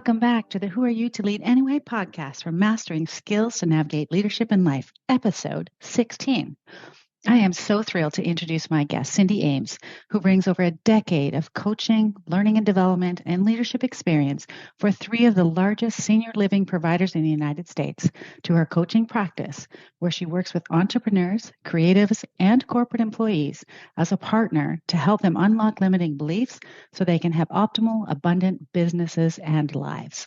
welcome back to the Who Are You to Lead Anyway podcast from Mastering Skills to Navigate Leadership in Life, episode 16. I am so thrilled to introduce my guest, Cindy Ames, who brings over a decade of coaching, learning and development, and leadership experience for three of the largest senior living providers in the United States to her coaching practice, where she works with entrepreneurs, creatives, and corporate employees as a partner to help them unlock limiting beliefs so they can have optimal, abundant businesses and lives.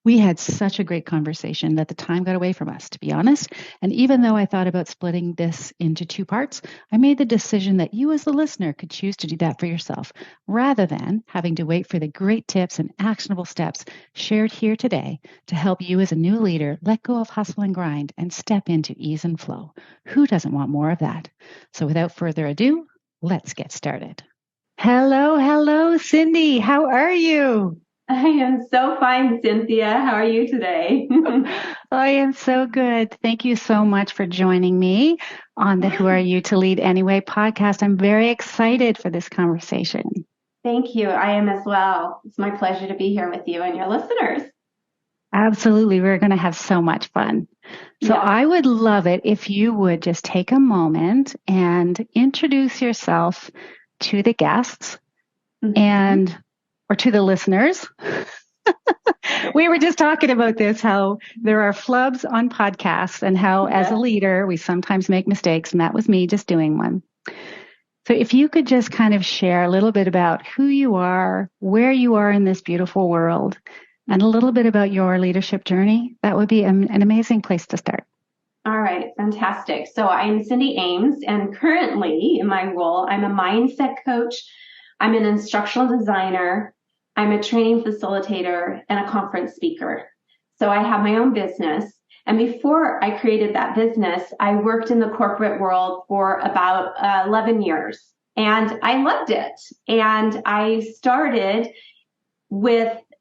We had such a great conversation that the time got away from us, to be honest. And even though I thought about splitting this into two parts, I made the decision that you as the listener could choose to do that for yourself, rather than having to wait for the great tips and actionable steps shared here today to help you as a new leader let go of hustle and grind and step into ease and flow. Who doesn't want more of that? So without further ado, let's get started. Hello, Cindy. How are you? I am so fine, Cynthia. How are you today? I am so good. Thank you so much for joining me on the Who Are You to Lead Anyway podcast. I'm very excited for this conversation. Thank you. I am as well. It's my pleasure to be here with you and your listeners. Absolutely. We're going to have so much fun. So I would love it if you would just take a moment and introduce yourself to the guests or to the listeners. We were just talking about this, how there are flubs on podcasts and how as a leader, we sometimes make mistakes. And that was me just doing one. So if you could just kind of share a little bit about who you are, where you are in this beautiful world, and a little bit about your leadership journey, that would be an amazing place to start. All right, fantastic. So I'm Cindy Ames, and currently in my role, I'm a mindset coach. I'm an instructional designer. I'm a training facilitator and a conference speaker. So I have my own business. And before I created that business, I worked in the corporate world for about 11 years. And I loved it. And I started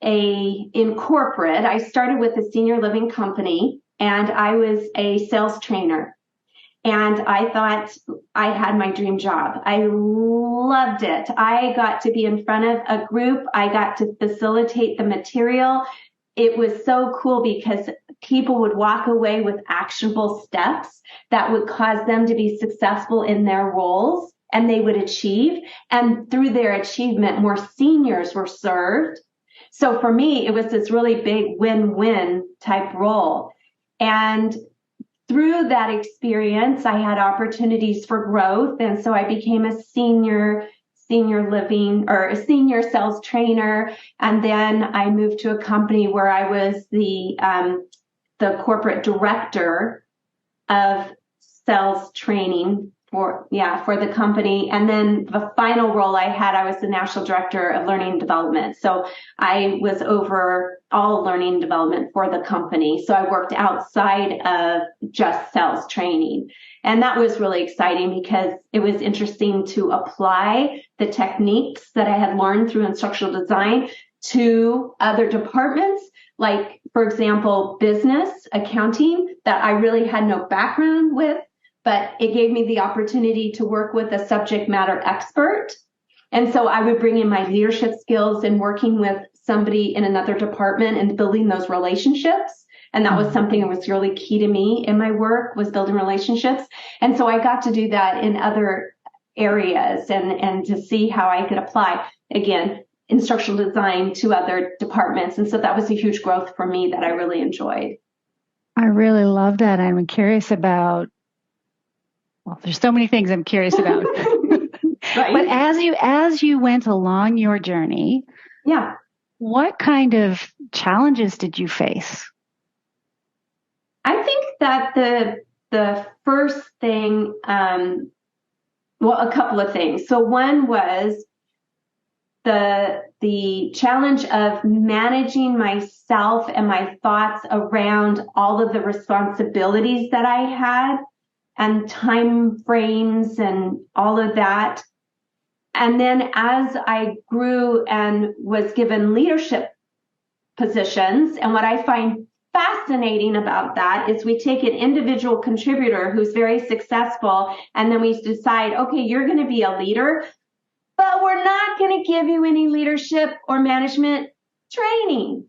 in corporate, I started with a senior living company, and I was a sales trainer. And I thought I had my dream job. I loved it. I got to be in front of a group. I got to facilitate the material. It was so cool because people would walk away with actionable steps that would cause them to be successful in their roles, and they would achieve. And through their achievement, more seniors were served. So for me, it was this really big win-win type role. And through that experience, I had opportunities for growth. And so I became a senior living or a senior sales trainer. And then I moved to a company where I was the corporate director of sales training for the company. And then the final role I had, I was the national director of learning and development. So I was over all learning and development for the company. So I worked outside of just sales training. And that was really exciting because it was interesting to apply the techniques that I had learned through instructional design to other departments, like, for example, business, accounting, that I really had no background with. But it gave me the opportunity to work with a subject matter expert. And so I would bring in my leadership skills and working with somebody in another department and building those relationships. And that was something that was really key to me in my work, was building relationships. And so I got to do that in other areas and to see how I could apply, again, instructional design to other departments. And so that was a huge growth for me that I really enjoyed. I really love that. I'm curious about, there's so many things I'm curious about. Right. But as you went along your journey, what kind of challenges did you face? I think that the first thing, a couple of things. So one was the challenge of managing myself and my thoughts around all of the responsibilities that I had and time frames and all of that. And then as I grew and was given leadership positions, and what I find fascinating about that is we take an individual contributor who's very successful, and then we decide, okay, you're going to be a leader, but we're not going to give you any leadership or management training,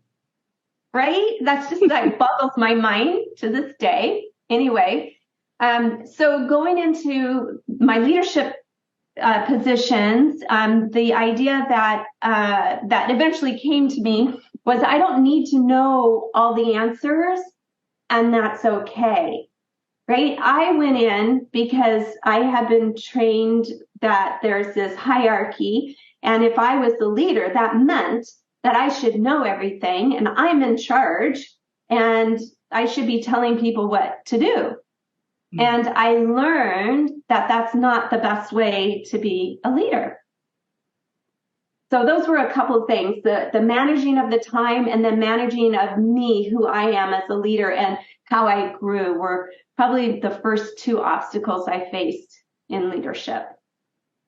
right? That's just like boggles my mind to this day. Anyway, so going into my leadership positions, the idea that that eventually came to me was I don't need to know all the answers, and that's okay, right? I went in because I had been trained that there's this hierarchy, and if I was the leader, that meant that I should know everything, and I'm in charge, and I should be telling people what to do. And I learned that that's not the best way to be a leader. So those were a couple of things, the managing of the time and the managing of me, who I am as a leader, and how I grew were probably the first two obstacles I faced in leadership.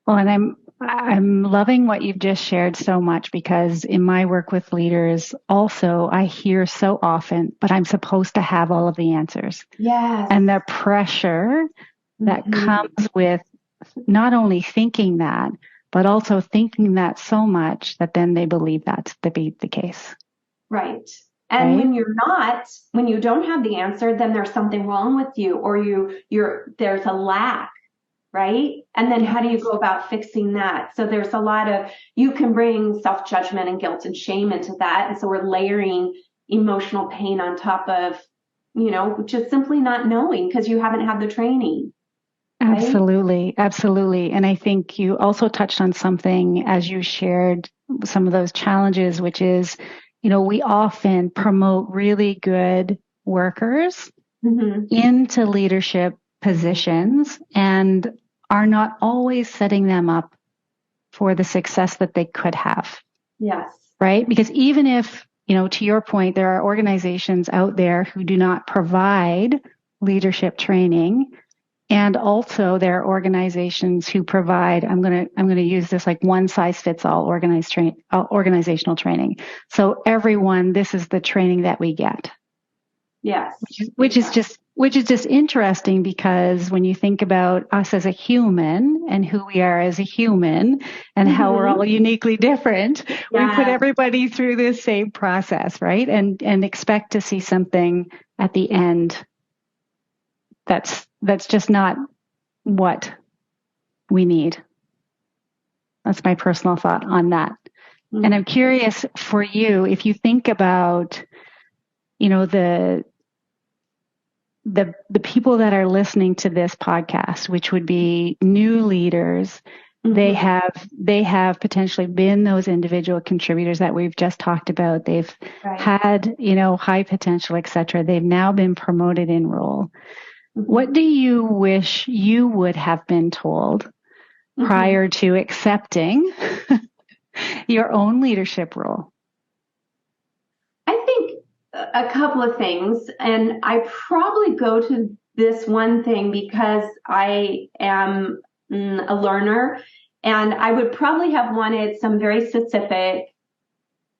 Well, and I'm loving what you've just shared so much, because in my work with leaders also, I hear so often, but I'm supposed to have all of the answers. Yes. And the pressure that comes with not only thinking that, but also thinking that so much that then they believe that's to be the case. Right. And when you're not, when you don't have the answer, then there's something wrong with you, or there's a lack. Right? And then how do you go about fixing that? So there's a lot of, you can bring self-judgment and guilt and shame into that. And so we're layering emotional pain on top of, just simply not knowing because you haven't had the training. Right? Absolutely. Absolutely. And I think you also touched on something as you shared some of those challenges, which is, we often promote really good workers into leadership positions and are not always setting them up for the success that they could have. Yes. Right? Because even if, to your point, there are organizations out there who do not provide leadership training, and also there are organizations who provide, I'm going to use this like one size fits all organizational training. So everyone, this is the training that we get. Yes. Which is just interesting, because when you think about us as a human and who we are as a human and how we're all uniquely different, we put everybody through this same process, right? And expect to see something at the end that's just not what we need. That's my personal thought on that. And I'm curious for you, if you think about, the people that are listening to this podcast, which would be new leaders, they have potentially been those individual contributors that we've just talked about. They've had, high potential, et cetera. They've now been promoted in role. What do you wish you would have been told prior to accepting your own leadership role? I think a couple of things, and I probably go to this one thing because I am a learner, and I would probably have wanted some very specific,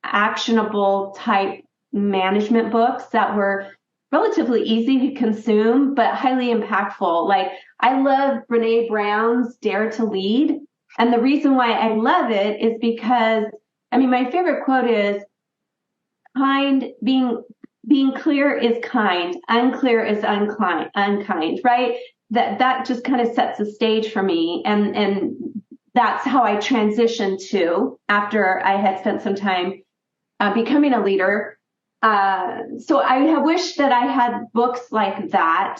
actionable type management books that were relatively easy to consume, but highly impactful. Like, I love Brene Brown's Dare to Lead. And the reason why I love it is because, my favorite quote is, being clear is kind, unclear is unkind, right? That just kind of sets the stage for me. And that's how I transitioned to, after I had spent some time becoming a leader. So I wish that I had books like that.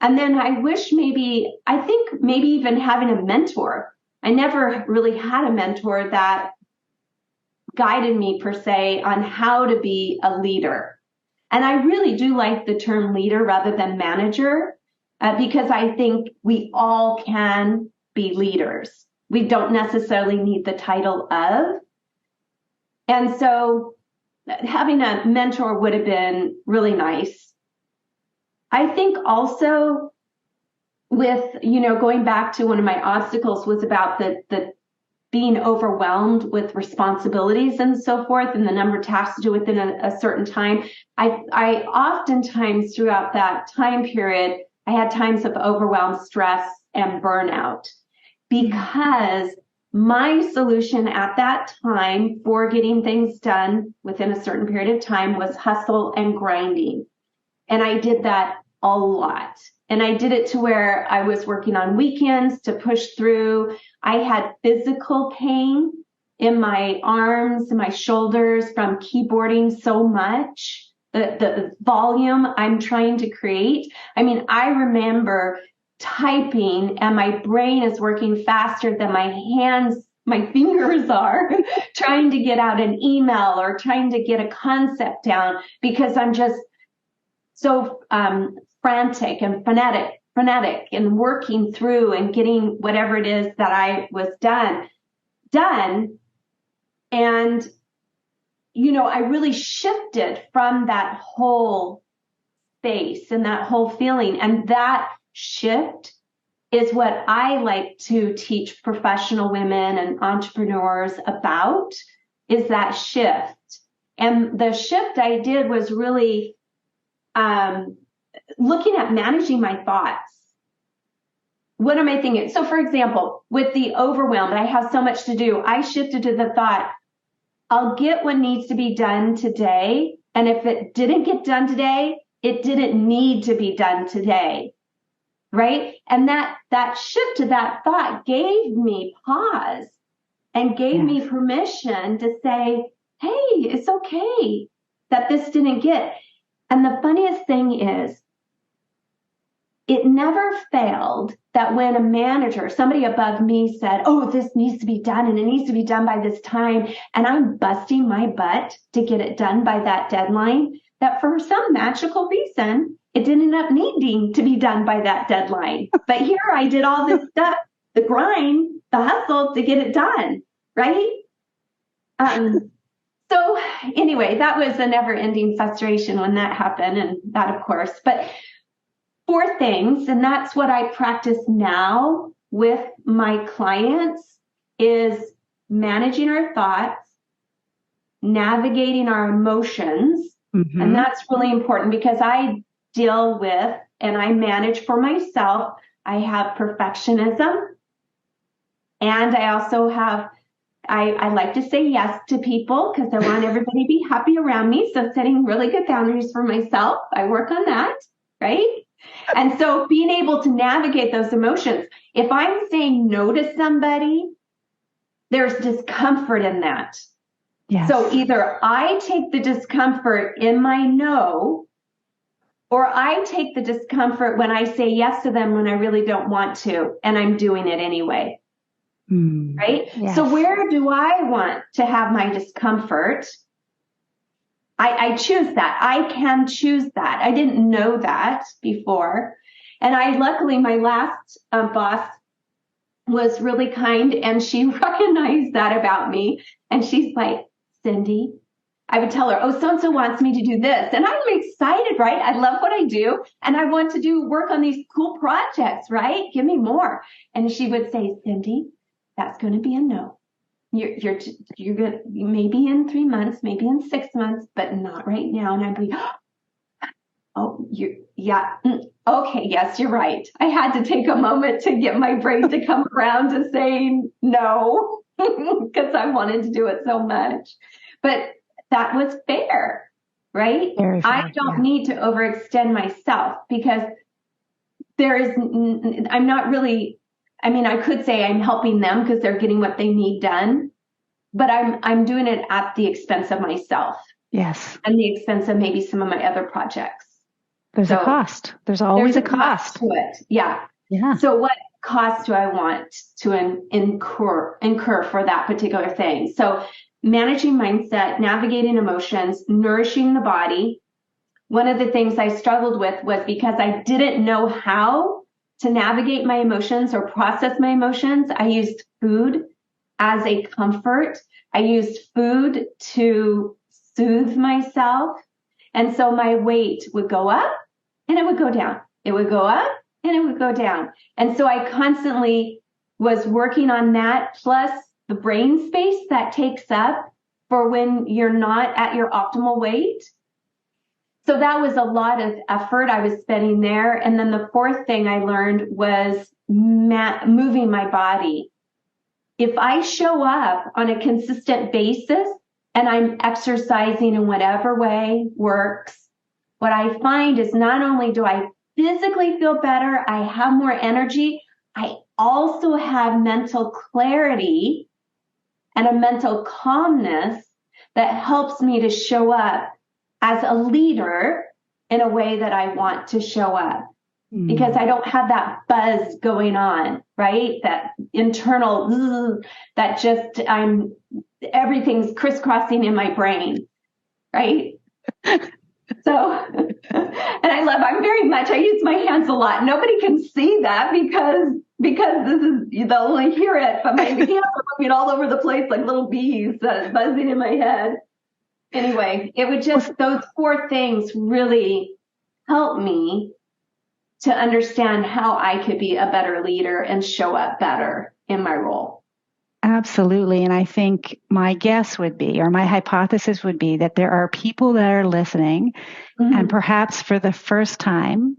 And then I think maybe even having a mentor. I never really had a mentor that guided me per se on how to be a leader. And I really do like the term leader rather than manager, because I think we all can be leaders. We don't necessarily need the title of. And so having a mentor would have been really nice. I think also with, going back to one of my obstacles was about the being overwhelmed with responsibilities and so forth, and the number of tasks to do within a certain time. I oftentimes throughout that time period, I had times of overwhelm, stress, and burnout, because my solution at that time for getting things done within a certain period of time was hustle and grinding. And I did that a lot. And I did it to where I was working on weekends to push through. I had physical pain in my arms and my shoulders from keyboarding so much. The volume I'm trying to create. I mean, I remember typing and my brain is working faster than my fingers are trying to get out an email or trying to get a concept down because I'm just so frantic and frenetic and working through and getting whatever it is that I was done. And, I really shifted from that whole space and that whole feeling. And that shift is what I like to teach professional women and entrepreneurs about, is that shift. And the shift I did was really looking at managing my thoughts. What am I thinking? So for example, with the overwhelm, I have so much to do, I shifted to the thought, I'll get what needs to be done today. And if it didn't get done today, it didn't need to be done today. Right? And that shift to that thought gave me pause and gave me permission to say, hey, it's okay that this didn't get. And the funniest thing is, it never failed that when a manager, somebody above me said, oh, this needs to be done and it needs to be done by this time, and I'm busting my butt to get it done by that deadline, that for some magical reason, it didn't end up needing to be done by that deadline. But here I did all this stuff, the grind, the hustle to get it done, right? So anyway, that was a never-ending frustration when that happened, and that, of course. But 4 things, and that's what I practice now with my clients, is managing our thoughts, navigating our emotions, and that's really important because I deal with and I manage for myself. I have perfectionism, and I also have, I like to say yes to people because I want everybody to be happy around me. So setting really good boundaries for myself, I work on that, right? And so being able to navigate those emotions, if I'm saying no to somebody, there's discomfort in that. Yes. So either I take the discomfort in my no, or I take the discomfort when I say yes to them when I really don't want to, and I'm doing it anyway. Right? Yes. So where do I want to have my discomfort? I choose that. I can choose that. I didn't know that before. And luckily, my last boss was really kind, and she recognized that about me. And she's like, Cindy, I would tell her, oh, so-and-so wants me to do this. And I'm excited, right? I love what I do. And I want to do work on these cool projects, right? Give me more. And she would say, Cindy, that's going to be a no. You're good. Maybe in 3 months, maybe in 6 months, but not right now. And I'd be, oh, yeah. Okay. Yes, you're right. I had to take a moment to get my brain to come around to saying no, because I wanted to do it so much, but that was fair, right? Very fair, I don't need to overextend myself because I'm not really, I mean, I could say I'm helping them because they're getting what they need done, but I'm doing it at the expense of myself. Yes. And the expense of maybe some of my other projects. There's a cost. There's always a cost to it. Yeah. Yeah. So what cost do I want to incur for that particular thing? So managing mindset, navigating emotions, nourishing the body. One of the things I struggled with was because I didn't know how to navigate my emotions or process my emotions, I used food as a comfort. I used food to soothe myself. And so my weight would go up and it would go down. It would go up and it would go down. And so I constantly was working on that, plus the brain space that takes up for when you're not at your optimal weight. So that was a lot of effort I was spending there. And then the 4th thing I learned was moving my body if I show up on a consistent basis and I'm exercising in whatever way works, what I find is not only do I physically feel better, I have more energy, I also have mental clarity and a mental calmness that helps me to show up as a leader in a way that I want to show up. Because I don't have that buzz going on, right? That internal, that just, everything's crisscrossing in my brain, right? So, and I use my hands a lot. Nobody can see that because they'll only hear it, but my hands are moving all over the place like little bees buzzing in my head. Anyway, it would just, those 4 things really help me to understand how I could be a better leader and show up better in my role. Absolutely. And I think my guess would be, or my hypothesis would be, that there are people that are listening and perhaps for the first time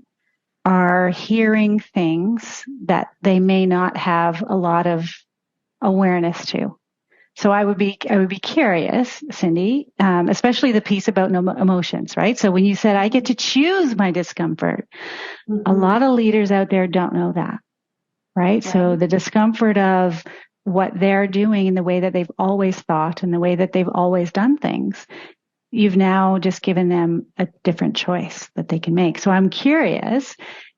are hearing things that they may not have a lot of awareness to. So I would be curious, Cindy, especially the piece about emotions, right? So when you said I get to choose my discomfort, a lot of leaders out there don't know that, right? So the discomfort of what they're doing in the way that they've always thought and the way that they've always done things, you've now just given them a different choice that they can make. So I'm curious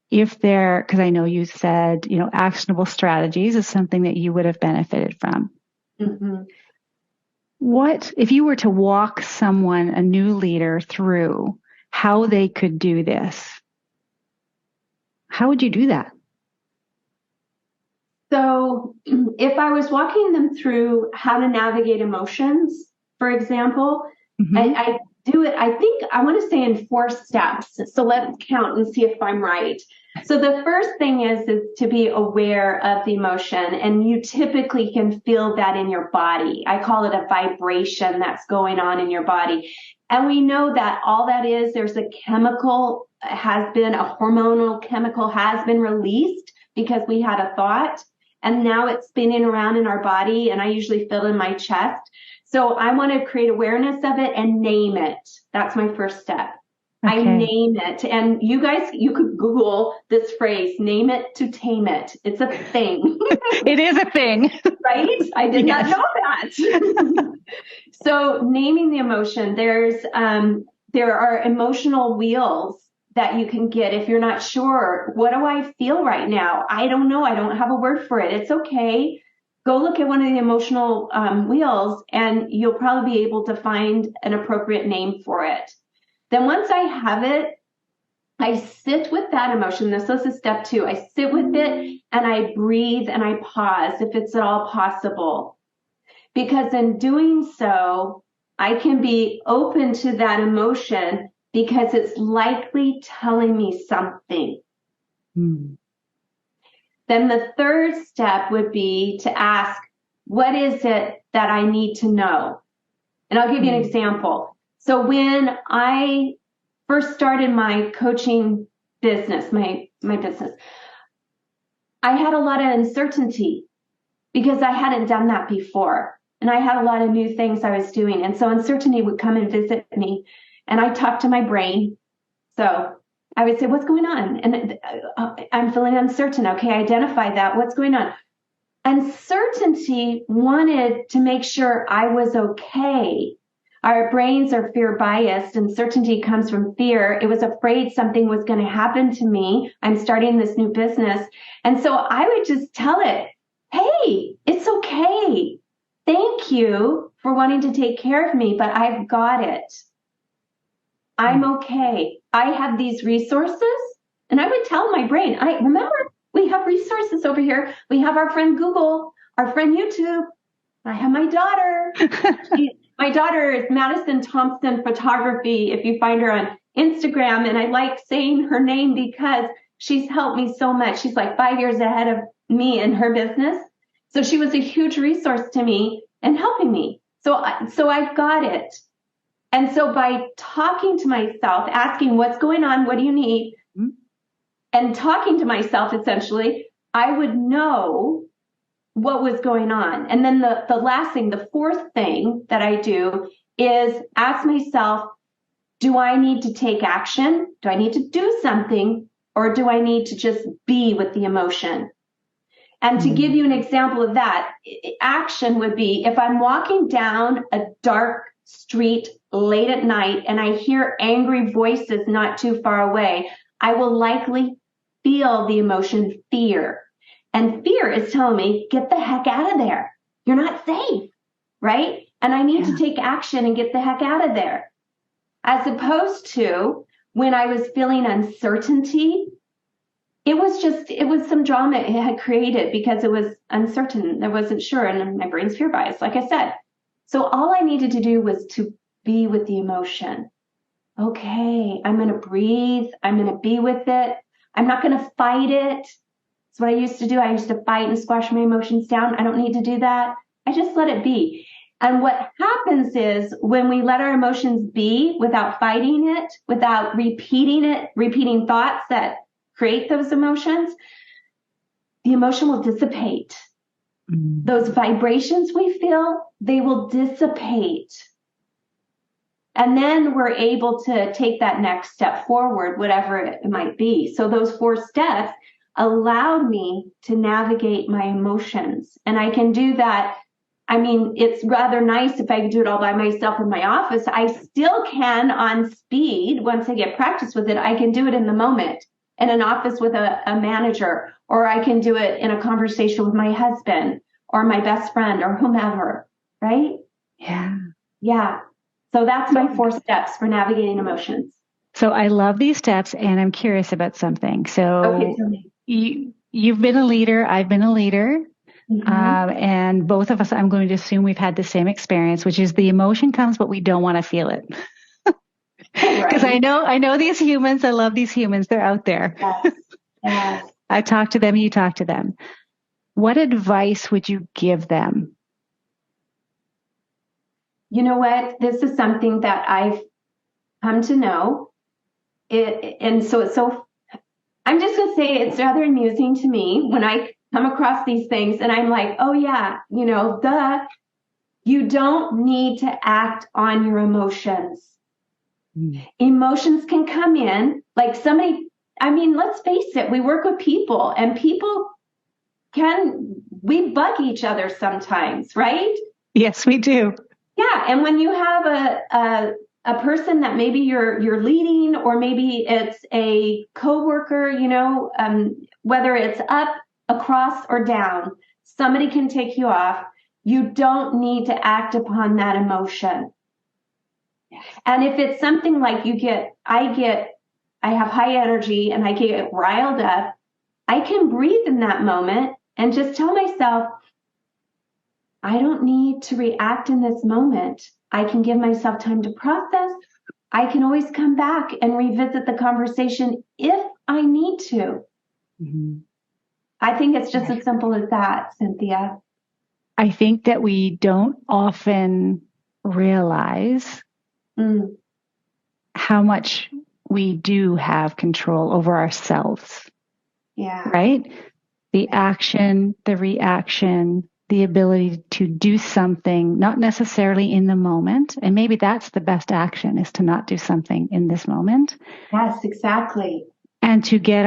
if because I know you said, actionable strategies is something that you would have benefited from. What if you were to walk someone, a new leader, through how they could do this? How would you do that? So if I was walking them through how to navigate emotions, for example, I do it, I think I want to say in 4 steps. So let's count and see if I'm right. So the first thing is to be aware of the emotion, and you typically can feel that in your body. I call it a vibration that's going on in your body. And we know that all that is, there's a chemical, a hormonal chemical has been released because we had a thought, and now it's spinning around in our body, and I usually feel it in my chest. So I want to create awareness of it and name it. That's my first step. Okay. I name it. And you guys, you could Google this phrase, name it to tame it. It's a thing. It is a thing. Right? I did not know that. So naming the emotion, there are emotional wheels that you can get if you're not sure. What do I feel right now? I don't know. I don't have a word for it. It's okay. Go look at one of the emotional wheels, and you'll probably be able to find an appropriate name for it. Then once I have it, I sit with that emotion. This is step 2. I sit with it and I breathe and I pause if it's at all possible. Because in doing so, I can be open to that emotion because it's likely telling me something. Then the third step would be to ask, what is it that I need to know? And I'll give you an example. So when I first started my coaching business, my business, I had a lot of uncertainty because I hadn't done that before. And I had a lot of new things I was doing. And so uncertainty would come and visit me. And I talked to my brain. So I would say, what's going on? And I'm feeling uncertain. Okay, identify that. What's going on? Uncertainty wanted to make sure I was okay. Our brains are fear biased. Uncertainty comes from fear. It was afraid something was going to happen to me. I'm starting this new business. And so I would just tell it, hey, it's okay. Thank you for wanting to take care of me, but I've got it. I'm okay. I have these resources. And I would tell my brain, remember, we have resources over here. We have our friend Google, our friend YouTube. I have my daughter. My daughter is Madison Thompson Photography, if you find her on Instagram. And I like saying her name because she's helped me so much. She's like 5 years ahead of me in her business. So she was a huge resource to me and helping me. So I've got it. And so by talking to myself, asking what's going on, what do you need, and talking to myself, essentially, I would know what was going on. And then the last thing, the fourth thing that I do is ask myself, do I need to take action? Do I need to do something? Or do I need to just be with the emotion? And to give you an example of that, action would be if I'm walking down a dark street late at night and I hear angry voices not too far away, I will likely feel the emotion fear. And fear is telling me, get the heck out of there. You're not safe, right? And I need to take action and get the heck out of there. As opposed to when I was feeling uncertainty, it was some drama it had created because it was uncertain. I wasn't sure. And my brain's fear bias, like I said. So all I needed to do was to be with the emotion. Okay, I'm going to breathe. I'm going to be with it. I'm not going to fight it. That's what I used to do. I used to fight and squash my emotions down. I don't need to do that. I just let it be. And what happens is when we let our emotions be without fighting it, without repeating thoughts that create those emotions, the emotion will dissipate. Those vibrations we feel, they will dissipate. And then we're able to take that next step forward, whatever it might be. So those 4 steps allowed me to navigate my emotions. And I can do that. I mean, it's rather nice if I can do it all by myself in my office. I still can on speed. Once I get practice with it, I can do it in the moment in an office with a manager, or I can do it in a conversation with my husband or my best friend or whomever, right? Yeah. Yeah. So that's my 4 steps for navigating emotions. So I love these steps, and I'm curious about something. So you've been a leader. I've been a leader. And both of us, I'm going to assume we've had the same experience, which is the emotion comes, but we don't want to feel it. Because I know these humans. I love these humans. They're out there. Yes. I talk to them. You talk to them. What advice would you give them? You know what? This is something that I've come to know. I'm just going to say it's rather amusing to me when I come across these things and I'm like, oh yeah, you don't need to act on your emotions. Emotions can come in like let's face it, we work with people and people we bug each other sometimes, right? Yes, we do. Yeah. And when you have a person that maybe you're leading, or maybe it's a coworker, whether it's up, across, or down, somebody can take you off. You don't need to act upon that emotion. And if it's something like I have high energy and I get riled up, I can breathe in that moment and just tell myself, I don't need to react in this moment. I can give myself time to process. I can always come back and revisit the conversation if I need to. I think it's just as simple as that, Cynthia. I think that we don't often realize how much we do have control over ourselves. Yeah. Right? The action, the reaction, the ability to do something, not necessarily in the moment. And maybe that's the best action, is to not do something in this moment. Yes, exactly. And to get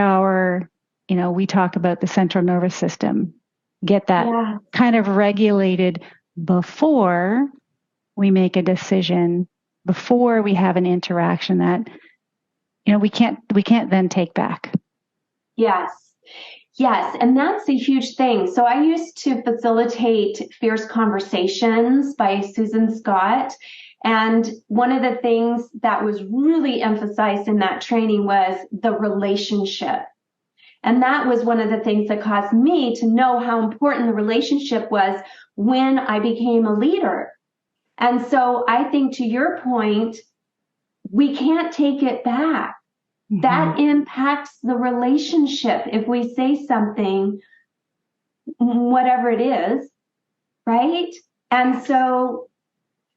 we talk about the central nervous system, get that kind of regulated before we make a decision, before we have an interaction that, we can't then take back. Yes. Yes, and that's a huge thing. So I used to facilitate Fierce Conversations by Susan Scott. And one of the things that was really emphasized in that training was the relationship. And that was one of the things that caused me to know how important the relationship was when I became a leader. And so I think, to your point, we can't take it back. That impacts the relationship if we say something, whatever it is, right? And so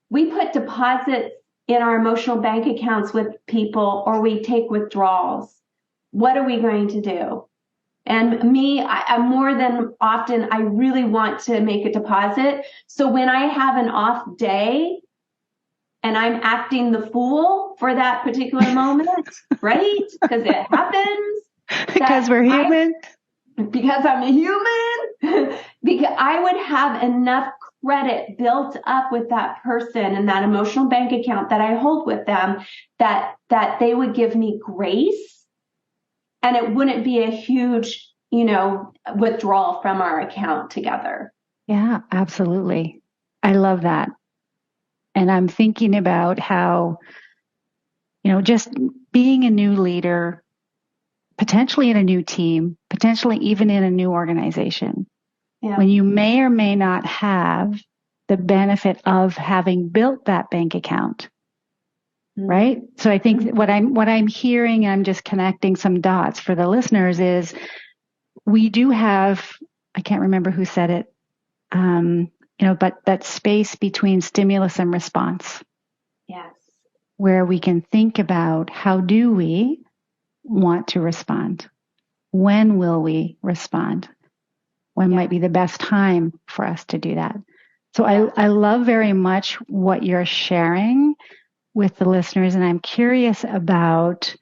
we put deposits in our emotional bank accounts with people, or we take withdrawals. What are we going to do? And me, I more than often, I really want to make a deposit. So when I have an off day and I'm acting the fool for that particular moment, right? Because it happens Because that we're human. because I'm a human, because I would have enough credit built up with that person and that emotional bank account that I hold with them that they would give me grace, and it wouldn't be a huge, withdrawal from our account together. Yeah, absolutely. I love that. And I'm thinking about how, just being a new leader, potentially in a new team, potentially even in a new organization, when you may or may not have the benefit of having built that bank account. Right. So I think what I'm hearing, I'm just connecting some dots for the listeners, is we do have, I can't remember who said it, but that space between stimulus and response. Yes. Where we can think about, how do we want to respond? When will we respond? When might be the best time for us to do that? So I love very much what you're sharing with the listeners. And I'm curious about,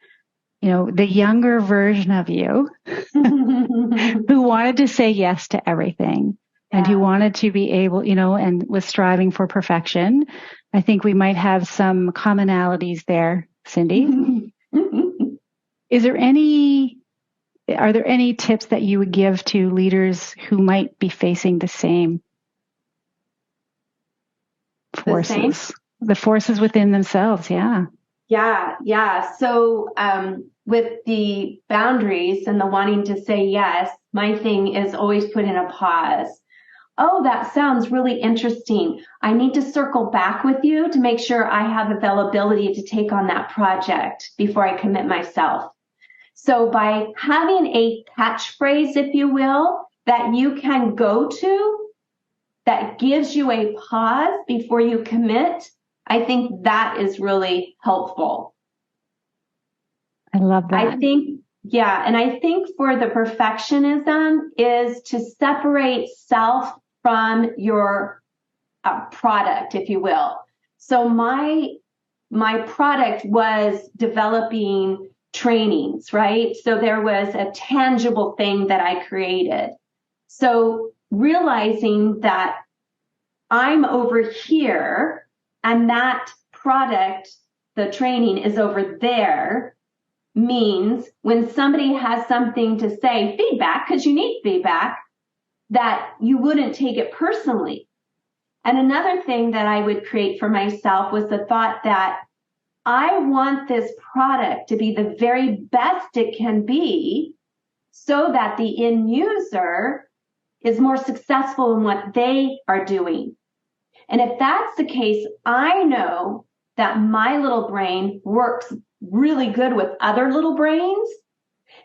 the younger version of you who wanted to say yes to everything and who wanted to be able, and was striving for perfection. I think we might have some commonalities there, Cindy. Are there any tips that you would give to leaders who might be facing the same forces? The forces within themselves, yeah. Yeah. So with the boundaries and the wanting to say yes, my thing is always put in a pause. Oh, that sounds really interesting. I need to circle back with you to make sure I have availability to take on that project before I commit myself. So by having a catchphrase, if you will, that you can go to, that gives you a pause before you commit, I think that is really helpful. I love that. I think for the perfectionism is to separate self from your product, if you will. So my product was developing trainings, right? So there was a tangible thing that I created. So realizing that I'm over here and that product, the training, is over there, means when somebody has something to say, feedback, because you need feedback, that you wouldn't take it personally. And another thing that I would create for myself was the thought that I want this product to be the very best it can be so that the end user is more successful in what they are doing. And if that's the case, I know that my little brain works really good with other little brains.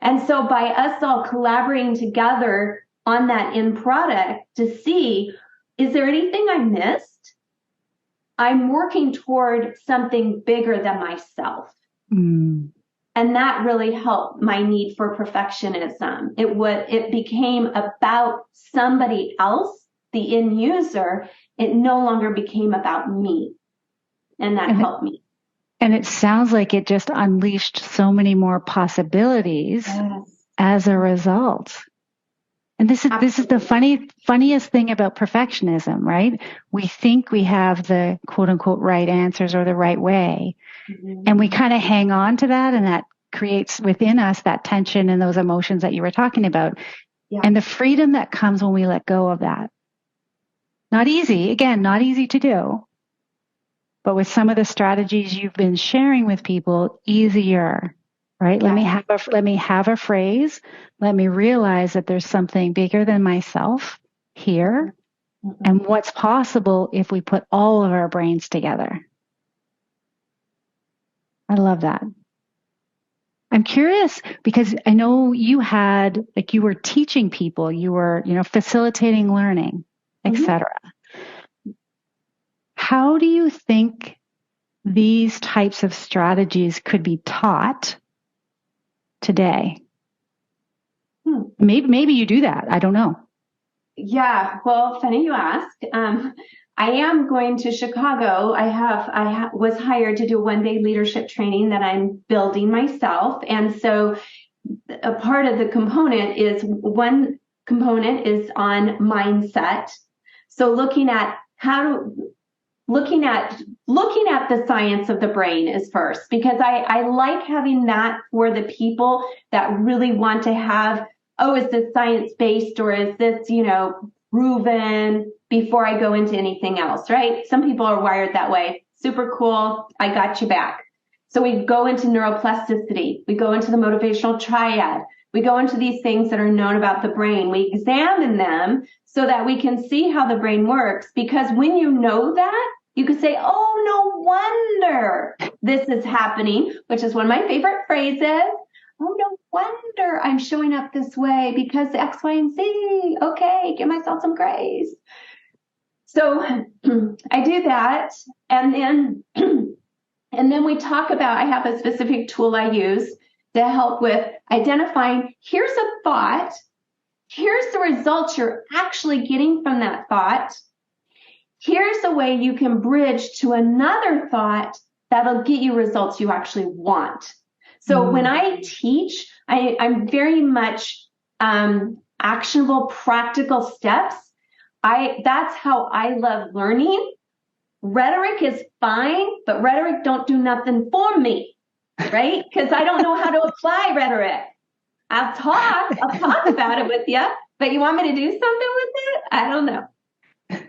And so by us all collaborating together on that end product to see, is there anything I missed? I'm working toward something bigger than myself. And that really helped my need for perfectionism. It became about somebody else, the end user. It no longer became about me. And that helped me. And it sounds like it just unleashed so many more possibilities as a result. And this is the funniest thing about perfectionism, right? We think we have the quote unquote right answers or the right way. And we kind of hang on to that, and that creates within us that tension and those emotions that you were talking about. And the freedom that comes when we let go of that. Not easy to do. But with some of the strategies you've been sharing with people, easier, right? Let me have a phrase. Let me realize that there's something bigger than myself here, and what's possible if we put all of our brains together. I love that. I'm curious because I know you were teaching people, you were, facilitating learning, etc. How do you think these types of strategies could be taught today? Maybe you do that. I don't know. Yeah, well, funny you ask. I am going to Chicago. Was hired to do a 1-day leadership training that I'm building myself. And so a part of the component is one component is on mindset. So looking at the science of the brain is first, because I like having that for the people that really want to have, oh, is this science-based or is this, proven before I go into anything else, right? Some people are wired that way. Super cool. I got you back. So we go into neuroplasticity. We go into the motivational triad. We go into these things that are known about the brain. We examine them so that we can see how the brain works. Because when you know that, you could say, oh, no wonder this is happening, which is one of my favorite phrases. Oh, no wonder I'm showing up this way because X, Y, and Z. Okay, give myself some grace. So I do that. And then we talk about, I have a specific tool I use to help with identifying, here's a thought, here's the results you're actually getting from that thought. Here's a way you can bridge to another thought that'll get you results you actually want. So when I teach, I'm very much actionable, practical steps. That's how I love learning. Rhetoric is fine, but rhetoric don't do nothing for me, right? Because I don't know how to apply rhetoric. I'll talk about it with you, but you want me to do something with it? I don't know.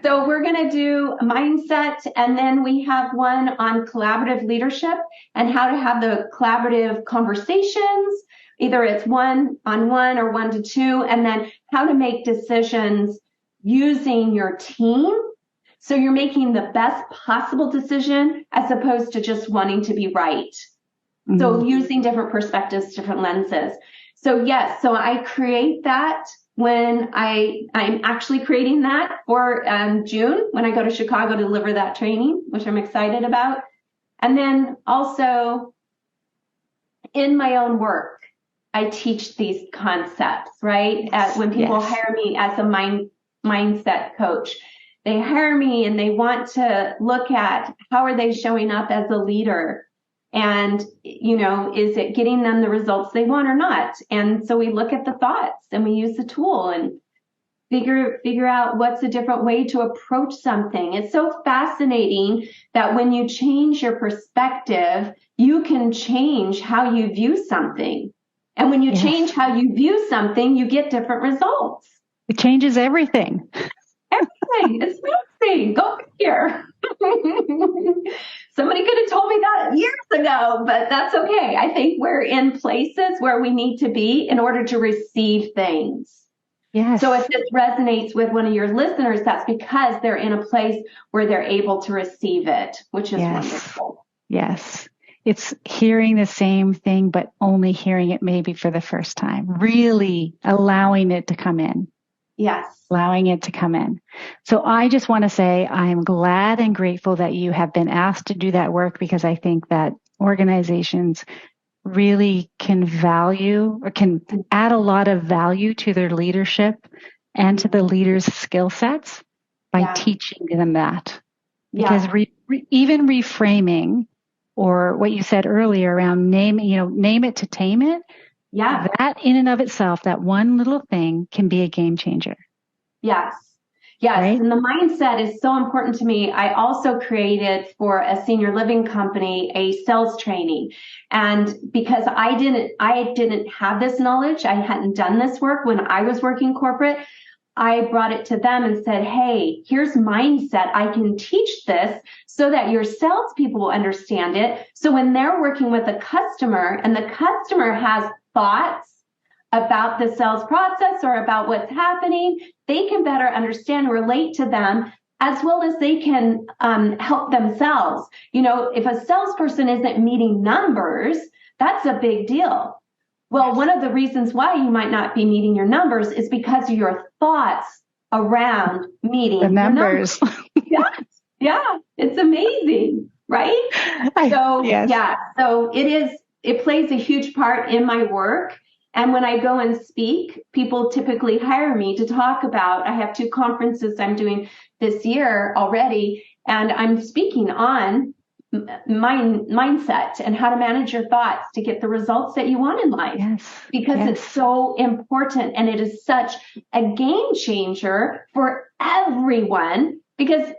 So we're going to do mindset, and then we have one on collaborative leadership and how to have the collaborative conversations. Either it's 1-on-1 or 1-to-2, and then how to make decisions using your team. So you're making the best possible decision as opposed to just wanting to be right. Mm-hmm. So using different perspectives, different lenses. So yes, so I create that when I'm actually creating that for June when I go to Chicago to deliver that training, which I'm excited about. And then also in my own work, I teach these concepts, right? When people hire me as a mindset coach, they hire me and they want to look at how are they showing up as a leader? And, is it getting them the results they want or not? And so we look at the thoughts and we use the tool and figure out what's a different way to approach something. It's so fascinating that when you change your perspective, you can change how you view something. And when you change how you view something, you get different results. It changes everything. Everything. It's amazing. Go figure. Somebody could have told me that years ago, but that's okay. I think we're in places where we need to be in order to receive things. Yes. So if this resonates with one of your listeners, that's because they're in a place where they're able to receive it, which is wonderful. Yes. It's hearing the same thing, but only hearing it maybe for the first time, really allowing it to come in. Yes. Allowing it to come in. So I just want to say I'm glad and grateful that you have been asked to do that work, because I think that organizations really can value or can add a lot of value to their leadership and to the leaders' skill sets by teaching them that. Because even reframing, or what you said earlier around name it to tame it, that in and of itself, that one little thing can be a game changer. Yes. Right? And the mindset is so important to me. I also created for a senior living company a sales training. And because I didn't have this knowledge, I hadn't done this work when I was working corporate, I brought it to them and said, hey, here's mindset. I can teach this so that your salespeople will understand it. So when they're working with a customer and the customer has thoughts about the sales process or about what's happening, they can better understand, relate to them, as well as they can help themselves. If a salesperson isn't meeting numbers, that's a big deal. Well, one of the reasons why you might not be meeting your numbers is because of your thoughts around meeting the numbers. Yeah, it's amazing, right? So it plays a huge part in my work. And when I go and speak, people typically hire me to talk about, I have 2 conferences I'm doing this year already, and I'm speaking on mindset and how to manage your thoughts to get the results that you want in life. Yes. Because yes. it's so important, and it is such a game changer for everyone, because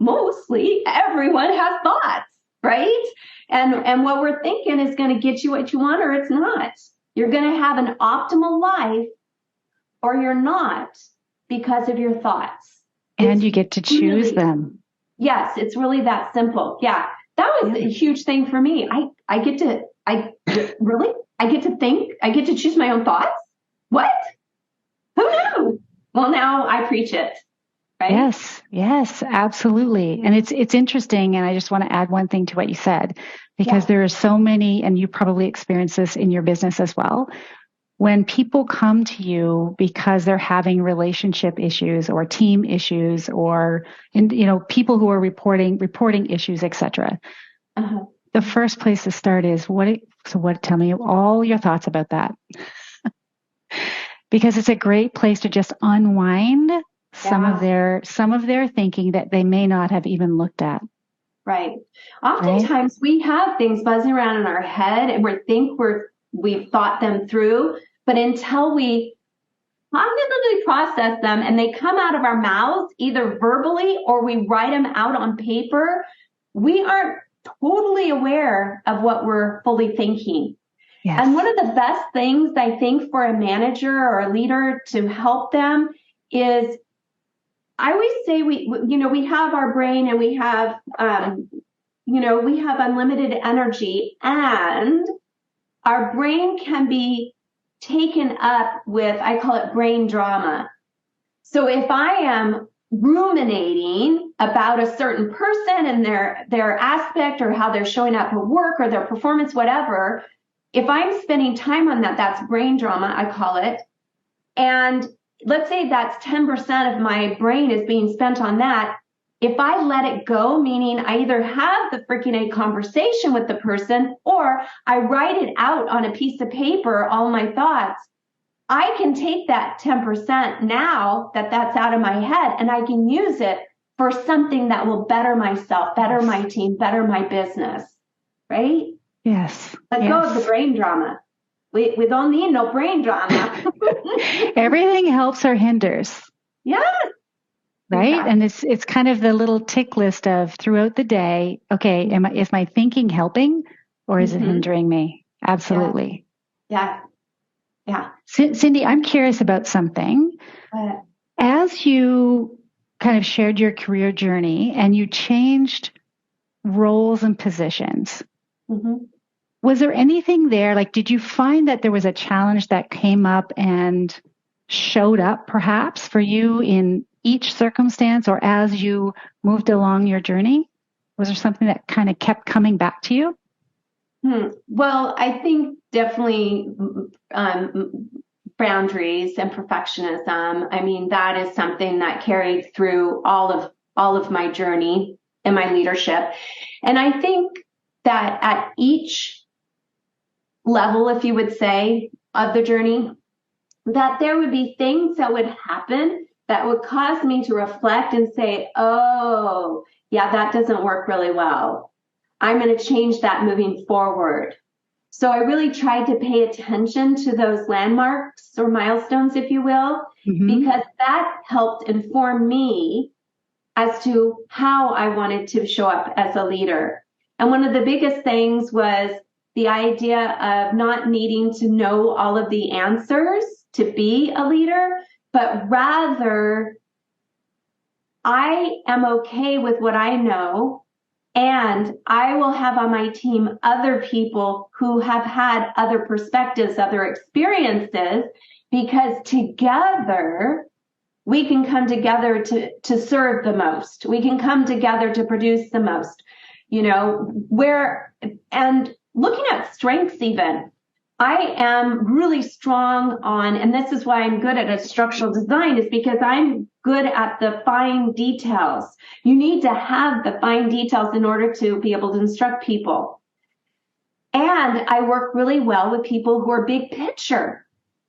mostly everyone has thoughts, right? And what we're thinking is going to get you what you want, or it's not. You're going to have an optimal life, or you're not, because of your thoughts. And you get to choose them. Yes, it's really that simple. Yeah, that was a huge thing for me. I get to think. I get to choose my own thoughts. What? Who knew? Well, now I preach it. Right? Yes, absolutely. And it's interesting. And I just want to add one thing to what you said, because there are so many, and you probably experience this in your business as well. When people come to you because they're having relationship issues or team issues, or, people who are reporting issues, etc. The first place to start is tell me all your thoughts about that. Because it's a great place to just unwind some of their thinking that they may not have even looked at. Right. Oftentimes we have things buzzing around in our head, and we've thought them through, but until we cognitively process them and they come out of our mouths, either verbally or we write them out on paper, we aren't totally aware of what we're fully thinking. Yes. And one of the best things I think for a manager or a leader to help them is, I always say we have our brain, and we have unlimited energy, and our brain can be taken up with, I call it brain drama. So if I am ruminating about a certain person and their aspect, or how they're showing up at work, or their performance, whatever, if I'm spending time on that, that's brain drama, I call it. And let's say that's 10% of my brain is being spent on that. If I let it go, meaning I either have the freaking A conversation with the person, or I write it out on a piece of paper, all my thoughts, I can take that 10% now that that's out of my head, and I can use it for something that will better myself, better my team, better my business, right? Yes. Let go of the brain drama. We don't need no brain drama. Everything helps or hinders. Yes. Right. Exactly. And it's kind of the little tick list of throughout the day. Okay. Is my thinking helping, or is it hindering me? Absolutely. Yeah. Cindy, I'm curious about something. As you kind of shared your career journey and you changed roles and positions, was there anything there? Like, did you find that there was a challenge that came up and showed up perhaps for you in each circumstance, or as you moved along your journey? Was there something that kind of kept coming back to you? Well, I think definitely boundaries and perfectionism. I mean, that is something that carried through all of my journey and my leadership. And I think that at each level, if you would say, of the journey, that there would be things that would happen that would cause me to reflect and say, oh, yeah, that doesn't work really well. I'm going to change that moving forward. So I really tried to pay attention to those landmarks or milestones, if you will, because that helped inform me as to how I wanted to show up as a leader. And one of the biggest things was the idea of not needing to know all of the answers to be a leader, but rather I am okay with what I know, and I will have on my team other people who have had other perspectives, other experiences, because together we can come together to serve the most. We can come together to produce the most, and looking at strengths even. I am really strong on, and this is why I'm good at instructional design, is because I'm good at the fine details. You need to have the fine details in order to be able to instruct people. And I work really well with people who are big picture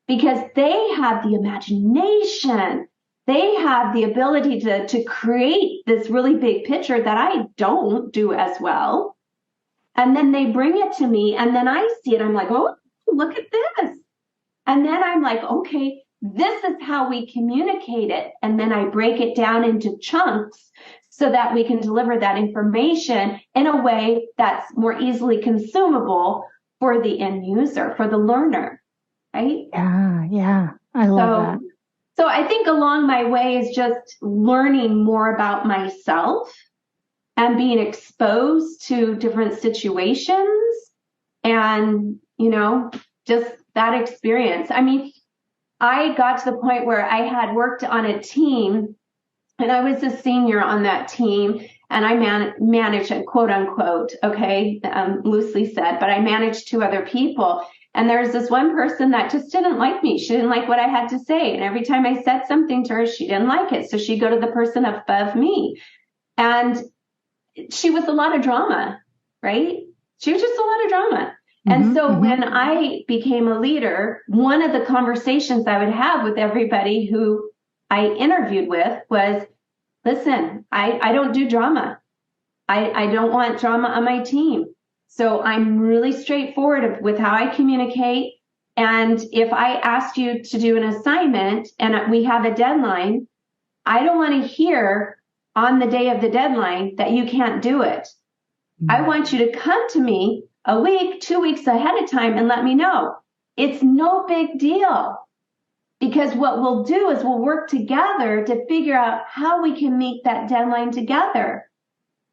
because they have the imagination. They have the ability to create this really big picture that I don't do as well. And then they bring it to me and then I see it. I'm like, oh, look at this. And then I'm like, okay, this is how we communicate it. And then I break it down into chunks so that we can deliver that information in a way that's more easily consumable for the end user, for the learner, right? Yeah. I love that. So I think along my way is just learning more about myself and being exposed to different situations and, just that experience. I mean, I got to the point where I had worked on a team and I was a senior on that team and I managed a quote unquote, okay, loosely said, but I managed 2 other people. And there's this one person that just didn't like me. She didn't like what I had to say. And every time I said something to her, she didn't like it. So she'd go to the person above me. And she was a lot of drama, right? She was just a lot of drama. And so when I became a leader, one of the conversations I would have with everybody who I interviewed with was, listen, I don't do drama. I don't want drama on my team. So I'm really straightforward with how I communicate. And if I asked you to do an assignment and we have a deadline, I don't want to hear on the day of the deadline that you can't do it. I want you to come to me a week, 2 weeks ahead of time and let me know. It's no big deal because what we'll do is we'll work together to figure out how we can meet that deadline together.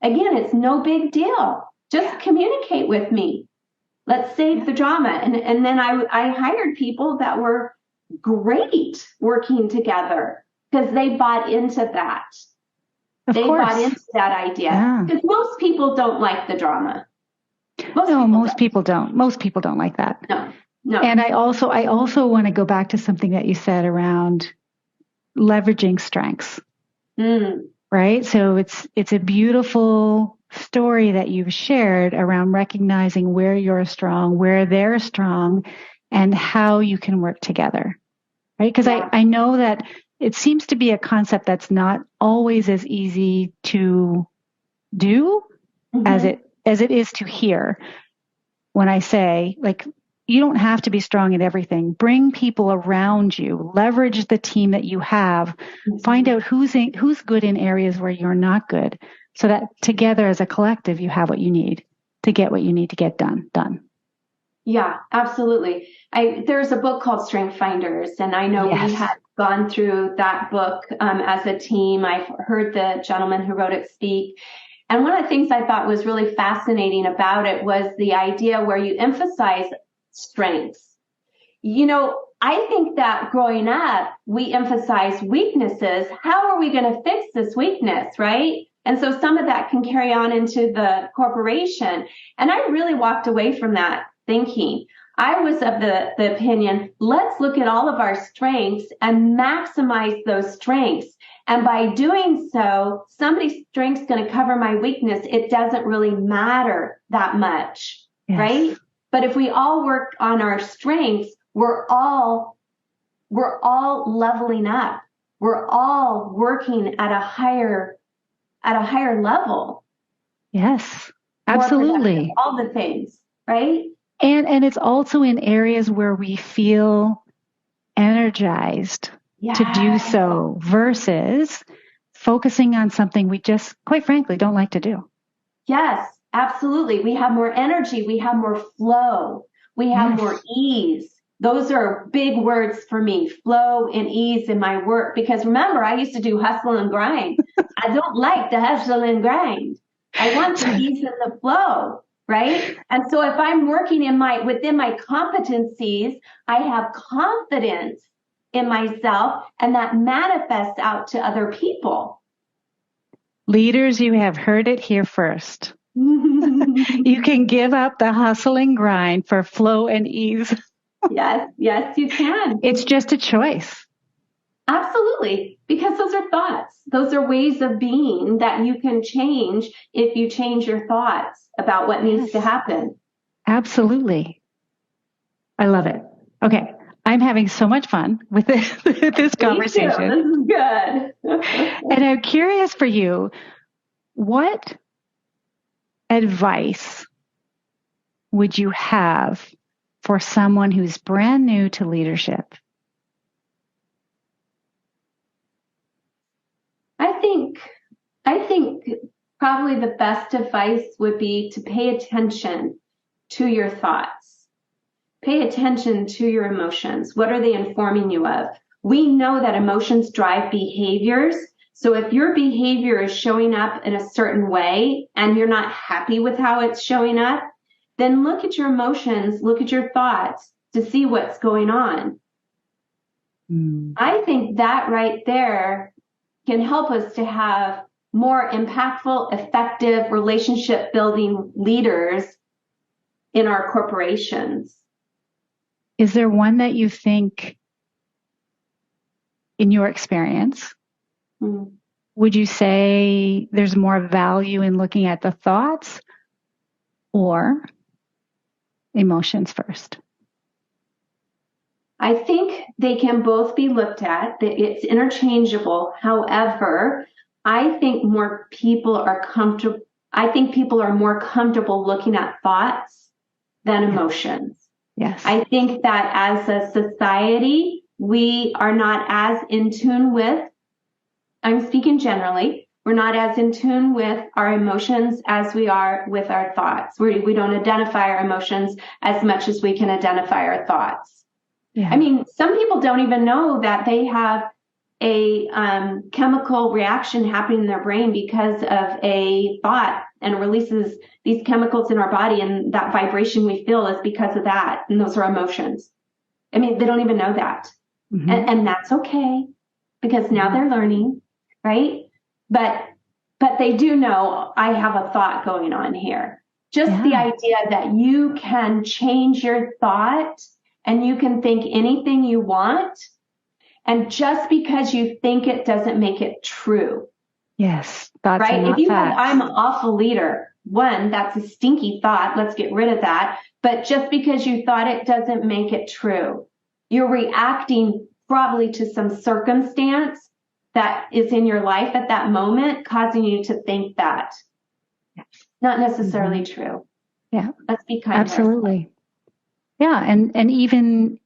Again, it's no big deal. Just communicate with me. Let's save the drama. And then I hired people that were great working together because they bought into that. They bought into that idea because most people don't like the drama. Most people don't. Most people don't like that. No. And I also want to go back to something that you said around leveraging strengths. Right? So it's a beautiful story that you've shared around recognizing where you're strong, where they're strong, and how you can work together. Right? Because I know that it seems to be a concept that's not always as easy to do as it is to hear. When I say, like, you don't have to be strong at everything. Bring people around you. Leverage the team that you have. Find out who's good in areas where you're not good, so that together as a collective, you have what you need to get what you need to get done. Yeah, absolutely. There's a book called Strength Finders, and I know we had gone through that book as a team. I've heard the gentleman who wrote it speak. And one of the things I thought was really fascinating about it was the idea where you emphasize strengths. I think that growing up, we emphasize weaknesses. How are we going to fix this weakness, right? And so some of that can carry on into the corporation. And I really walked away from that thinking. I was of the opinion, let's look at all of our strengths and maximize those strengths. And by doing so, somebody's strength's going to cover my weakness. It doesn't really matter that much, right? But if we all work on our strengths, we're all leveling up. We're all working at a higher level. Yes, absolutely. All the things, right? And it's also in areas where we feel energized to do so versus focusing on something we just, quite frankly, don't like to do. Yes, absolutely. We have more energy. We have more flow. We have more ease. Those are big words for me, flow and ease in my work. Because remember, I used to do hustle and grind. I don't like the hustle and grind. I want the ease and the flow, right? And so if I'm working within my competencies, I have confidence in myself, and that manifests out to other people. Leaders, you have heard it here first. You can give up the hustle and grind for flow and ease. Yes, you can. It's just a choice. Absolutely. Because those are thoughts. Those are ways of being that you can change if you change your thoughts about what needs to happen. Absolutely. I love it. Okay. I'm having so much fun with this conversation. This is good. And I'm curious for you, what advice would you have for someone who's brand new to leadership? I think probably the best advice would be to pay attention to your thoughts. Pay attention to your emotions. What are they informing you of? We know that emotions drive behaviors. So if your behavior is showing up in a certain way and you're not happy with how it's showing up, then look at your emotions, look at your thoughts to see what's going on. I think that right there can help us to have more impactful, effective, relationship building leaders in our corporations. Is there one that you think, in your experience, would you say there's more value in looking at the thoughts or emotions first? I think they can both be looked at. It's interchangeable. However, I think more people are comfortable. I think people are more comfortable looking at thoughts than emotions. Yes. I think that as a society, we are not as in tune with, I'm speaking generally, we're not as in tune with our emotions as we are with our thoughts. We don't identify our emotions as much as we can identify our thoughts. Yeah. I mean, some people don't even know that they have a chemical reaction happening in their brain because of a thought, and it releases these chemicals in our body, and that vibration we feel is because of that, and those are emotions. I mean, they don't even know that. Mm-hmm. And that's okay, because now they're learning, right? But they do know I have a thought going on here. Just the idea that you can change your thought and you can think anything you want. And just because you think it doesn't make it true. Yes. Thoughts right? If you have, I'm an awful leader. One, that's a stinky thought. Let's get rid of that. But just because you thought it doesn't make it true. You're reacting probably to some circumstance that is in your life at that moment, causing you to think that. Yes. Not necessarily true. Yeah. Let's be kind. Absolutely. Yeah. And even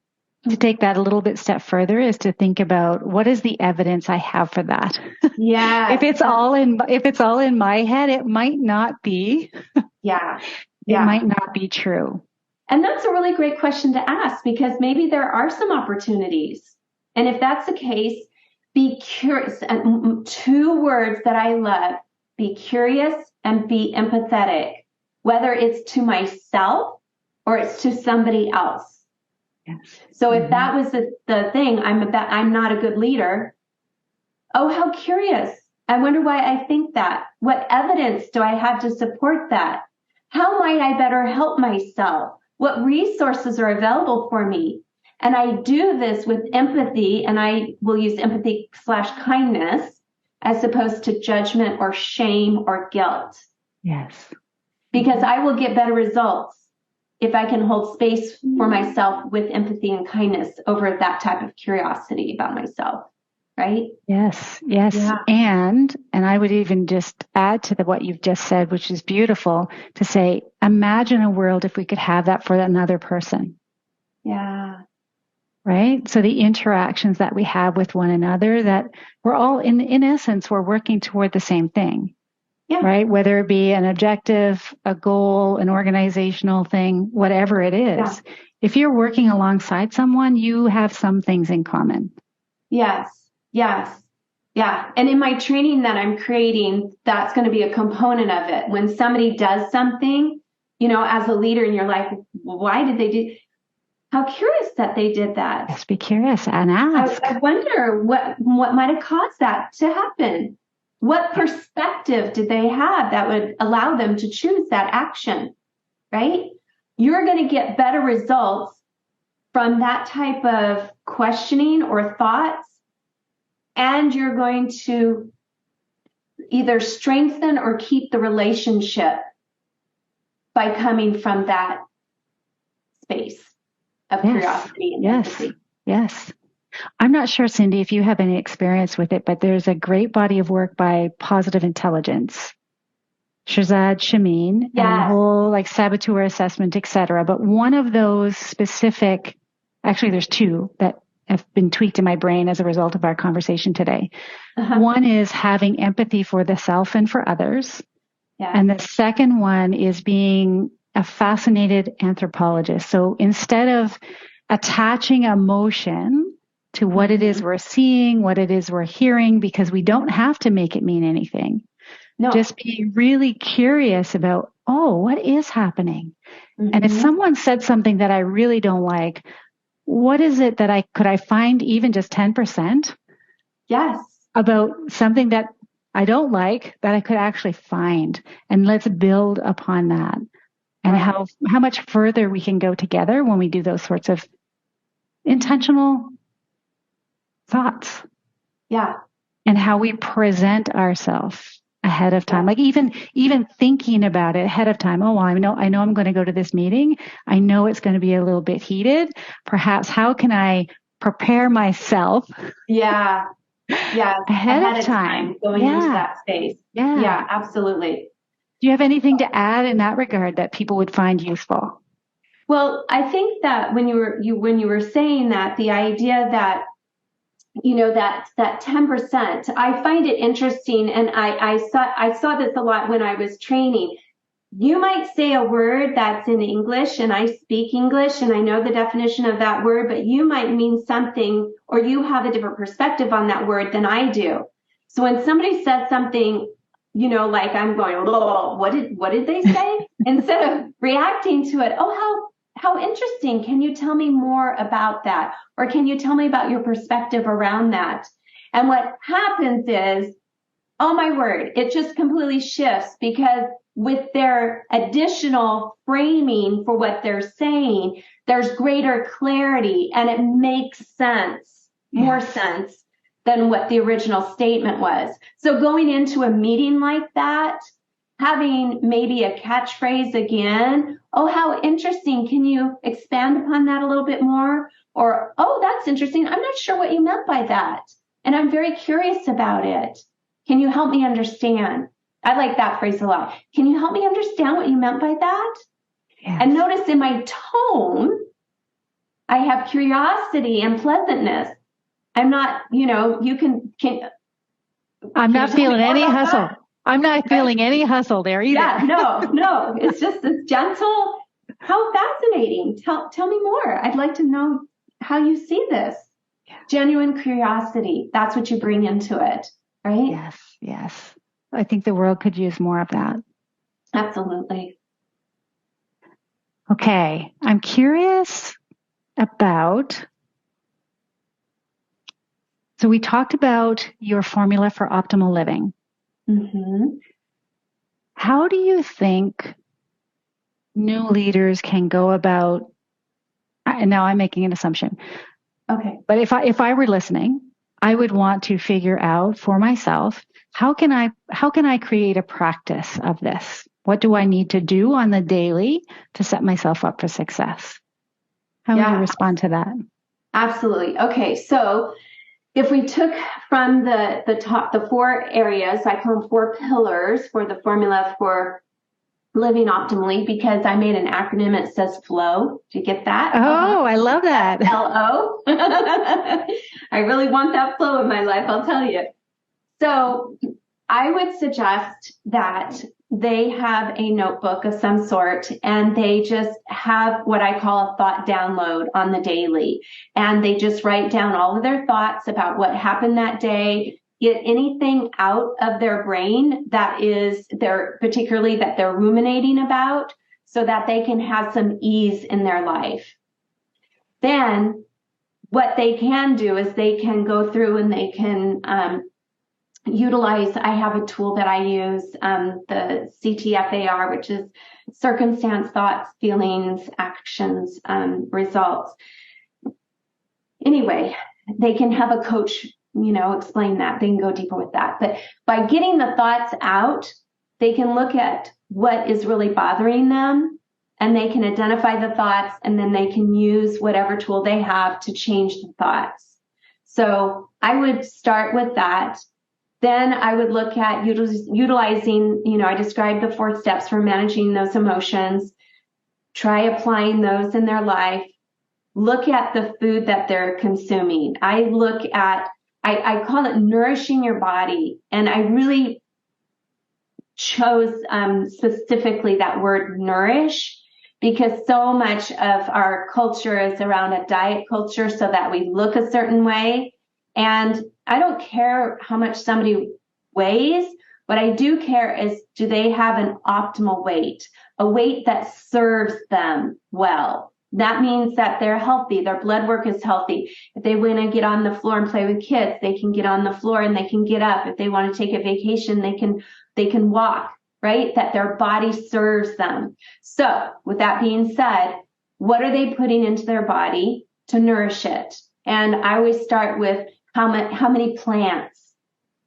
to take that a little bit step further is to think about, what is the evidence I have for that? Yeah. if it's all in my head, it might not be. Yeah. It might not be true. And that's a really great question to ask, because maybe there are some opportunities. And if that's the case, be curious. And 2 words that I love, be curious and be empathetic, whether it's to myself or it's to somebody else. Yes. So if that was the thing, I'm not a good leader. Oh, how curious. I wonder why I think that. What evidence do I have to support that? How might I better help myself? What resources are available for me? And I do this with empathy, and I will use empathy/kindness as opposed to judgment or shame or guilt. Yes. Because I will get better results if I can hold space for myself with empathy and kindness over that type of curiosity about myself, right? Yes, yes. Yeah. And I would even just add to what you've just said, which is beautiful, to say, imagine a world if we could have that for another person. Yeah. Right? So the interactions that we have with one another, that we're all, in essence, we're working toward the same thing. Yeah. Right? Whether it be an objective, a goal, an organizational thing, whatever it is. Yeah. If you're working alongside someone, you have some things in common. Yes. Yes. Yeah. And in my training that I'm creating, that's going to be a component of it. When somebody does something, as a leader, and you're like, why did they do? How curious that they did that. Yes, be curious and ask. I wonder what might have caused that to happen. What perspective did they have that would allow them to choose that action, right? You're going to get better results from that type of questioning or thoughts, and you're going to either strengthen or keep the relationship by coming from that space of Yes. curiosity and Yes. empathy. Yes. I'm not sure, Cindy, if you have any experience with it, but there's a great body of work by Positive Intelligence, Shazad Shamin, and the whole like saboteur assessment, et cetera. But one of those specific, actually there's two that have been tweaked in my brain as a result of our conversation today. One is having empathy for the self and for others. And the second one is being a fascinated anthropologist. So instead of attaching emotion to what it is we're seeing, what it is we're hearing, because we don't have to make it mean anything. No. Just be really curious about, what is happening? And if someone said something that I really don't like, what is it that I find even just 10%? Yes. About something that I don't like that I could actually find. And let's build upon that. And how much further we can go together when we do those sorts of intentional thoughts. Yeah. And how we present ourselves ahead of time. Like even thinking about it ahead of time. Oh, well, I know I'm going to go to this meeting. I know it's going to be a little bit heated. Perhaps how can I prepare myself? Yeah. Yeah. Ahead of time. Going into that space. Yeah. Yeah, absolutely. Do you have anything to add in that regard that people would find useful? Well, I think that when you were saying that, the idea that that 10%, I find it interesting, and I saw this a lot when I was training. You might say a word that's in English, and I speak English, and I know the definition of that word, but you might mean something, or you have a different perspective on that word than I do. So when somebody says something, like I'm going, what did they say? Instead of reacting to it, how interesting. Can you tell me more about that? Or can you tell me about your perspective around that? And what happens is, oh my word, it just completely shifts, because with their additional framing for what they're saying, there's greater clarity, and it makes sense, more sense than what the original statement was. So going into a meeting like that, having maybe a catchphrase again, how interesting. Can you expand upon that a little bit more? Or, that's interesting. I'm not sure what you meant by that, and I'm very curious about it. Can you help me understand? I like that phrase a lot. Can you help me understand what you meant by that? Yes. And notice in my tone, I have curiosity and pleasantness. I'm not, you can. I'm not feeling any hustle. That? I'm not feeling any hustle there either. Yeah, no. It's just this gentle, how fascinating. Tell me more. I'd like to know how you see this. Yeah. Genuine curiosity. That's what you bring into it, right? Yes. I think the world could use more of that. Absolutely. Okay. I'm curious about, so we talked about your formula for optimal living. Mm-hmm. How do you think new leaders can go about, and now I'm making an assumption. Okay. But if I were listening, I would want to figure out for myself, how can I create a practice of this? What do I need to do on the daily to set myself up for success? How would you respond to that? Absolutely. Okay. So if we took from the top, the four areas, I call them 4 pillars for the formula for living optimally, because I made an acronym. It says FLOW. Do you get that? Oh, I love that. L-O. I really want that flow in my life, I'll tell you. So I would suggest that they have a notebook of some sort, and they just have what I call a thought download on the daily. And they just write down all of their thoughts about what happened that day, get anything out of their brain that particularly that they're ruminating about, so that they can have some ease in their life. Then what they can do is they can go through and they can utilize, I have a tool that I use, the CTFAR, which is circumstance, thoughts, feelings, actions, results. Anyway, they can have a coach, explain that. They can go deeper with that. But by getting the thoughts out, they can look at what is really bothering them and they can identify the thoughts, and then they can use whatever tool they have to change the thoughts. So I would start with that. Then I would look at utilizing, I described the 4 steps for managing those emotions. Try applying those in their life. Look at the food that they're consuming. I call it nourishing your body. And I really chose specifically that word nourish, because so much of our culture is around a diet culture so that we look a certain way. And I don't care how much somebody weighs. What I do care is, do they have an optimal weight, a weight that serves them well? That means that they're healthy, their blood work is healthy. If they want to get on the floor and play with kids, they can get on the floor and they can get up. If they want to take a vacation, they can walk, right? That their body serves them. So with that being said, what are they putting into their body to nourish it? And I always start with how many plants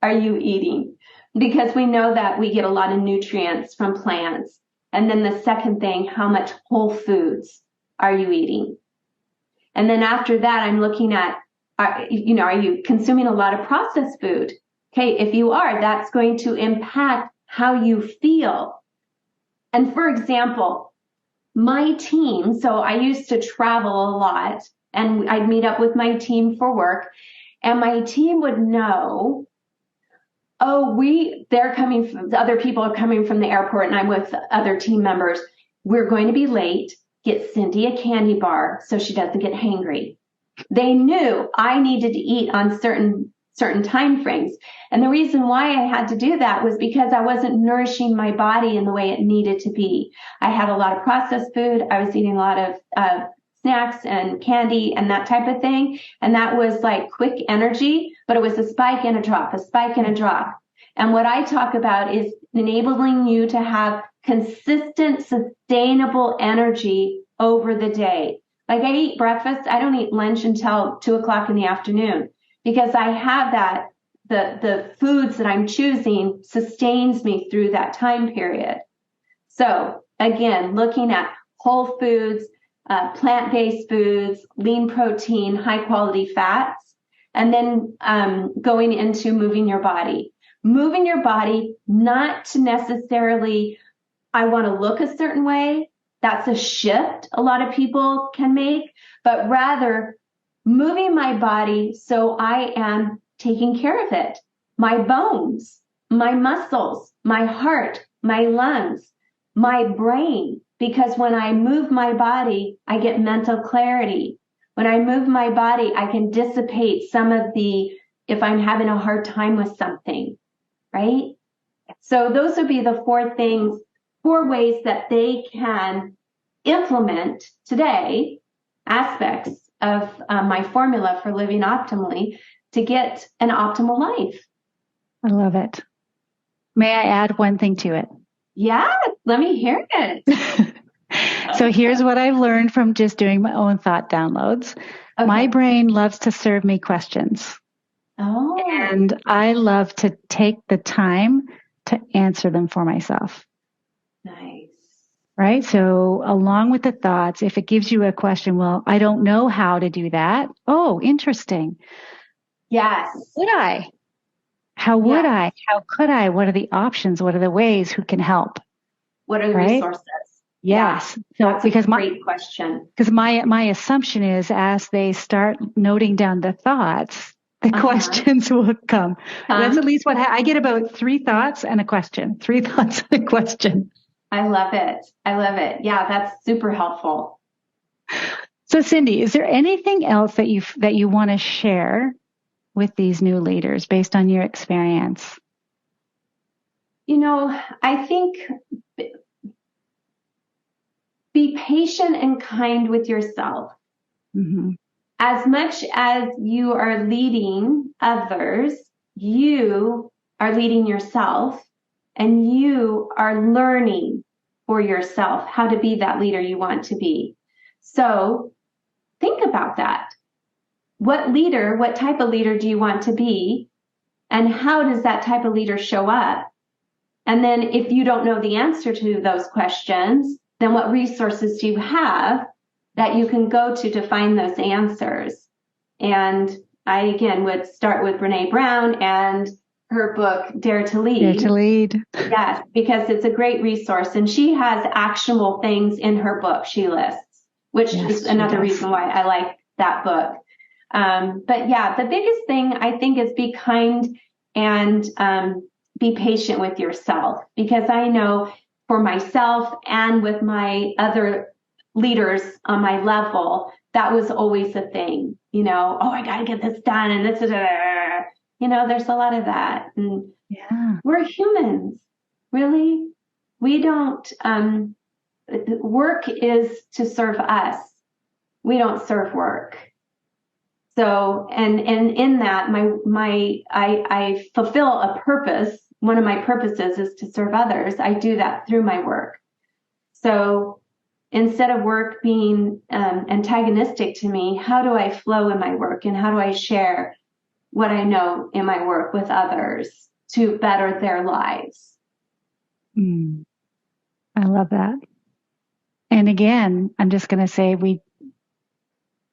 are you eating? Because we know that we get a lot of nutrients from plants. And then the second thing, how much whole foods are you eating? And then after that, I'm looking at, are you consuming a lot of processed food? Okay, if you are, that's going to impact how you feel. And for example, my team, so I used to travel a lot, and I'd meet up with my team for work, and my team would know, other people are coming from the airport, and I'm with other team members. We're going to be late. Get Cindy a candy bar so she doesn't get hangry. They knew I needed to eat on certain time frames. And the reason why I had to do that was because I wasn't nourishing my body in the way it needed to be. I had a lot of processed food. I was eating a lot of snacks and candy and that type of thing. And that was like quick energy, but it was a spike and a drop, a spike and a drop. And what I talk about is enabling you to have consistent, sustainable energy over the day. Like I eat breakfast. I don't eat lunch until 2:00 in the afternoon, because I have that, the foods that I'm choosing sustains me through that time period. So again, looking at whole foods, plant-based foods, lean protein, high quality fats, and then going into moving your body. Moving your body, not to necessarily, I want to look a certain way. That's a shift a lot of people can make, but rather moving my body so I am taking care of it. My bones, my muscles, my heart, my lungs, my brain. Because when I move my body, I get mental clarity. When I move my body, I can dissipate some of if I'm having a hard time with something, right? So those would be the 4 ways that they can implement today aspects of my formula for living optimally to get an optimal life. I love it. May I add one thing to it? Yeah, let me hear it. So here's what I've learned from just doing my own thought downloads. Okay. My brain loves to serve me questions. Oh. And I love to take the time to answer them for myself. Nice. Right? So along with the thoughts, if it gives you a question, well, I don't know how to do that. Oh, interesting. Yes. Would I? How would I? How could I? What are the options? What are the ways? Who can help? What are the resources? Yes. Yeah, that's a great question. Because my assumption is, as they start noting down the thoughts, the questions will come. That's at least what I get, about 3 thoughts and a question. 3 thoughts and a question. I love it. Yeah, that's super helpful. So Cindy, is there anything else that you want to share with these new leaders based on your experience? I think be patient and kind with yourself. Mm-hmm. As much as you are leading others, you are leading yourself, and you are learning for yourself how to be that leader you want to be. So think about that. What type of leader do you want to be? And how does that type of leader show up? And then if you don't know the answer to those questions, then what resources do you have that you can go to find those answers? And I, again, would start with Brene Brown and her book, Dare to Lead. Dare to Lead. Yes, because it's a great resource. And she has actionable things in her book she lists, which is another reason why I like that book. But yeah, the biggest thing I think is be kind and be patient with yourself, because I know for myself and with my other leaders on my level, that was always a thing, you know, oh, I got to get this done. And this is, you know, there's a lot of that. And we're humans, really. We don't, work is to serve us. We don't serve work. So, and in that, I fulfill a purpose. One of my purposes is to serve others. I do that through my work. So instead of work being antagonistic to me, how do I flow in my work, and how do I share what I know in my work with others to better their lives? I love that. And again, I'm just going to say we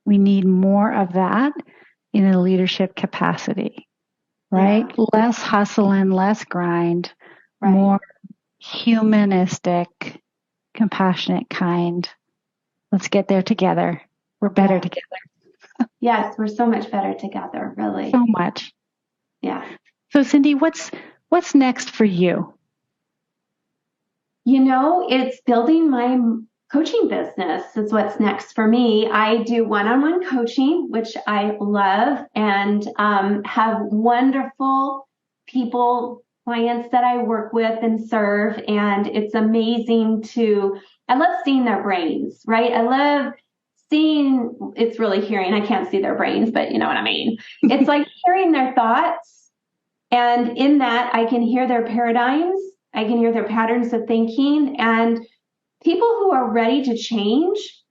need more of that in a leadership capacity, right? Yeah. Less hustle and less grind, more humanistic, compassionate, kind. Let's get there together. We're better together. Yes, we're so much better together, really. So much. Yeah. So Cindy, what's next for you? You know, it's building my coaching business is what's next for me. I do one-on-one coaching, which I love, and have wonderful people, clients that I work with and serve. And it's amazing I love seeing their brains, right? I love seeing, it's really hearing, I can't see their brains, but you know what I mean? It's like hearing their thoughts. And in that, I can hear their paradigms. I can hear their patterns of thinking, and people who are ready to change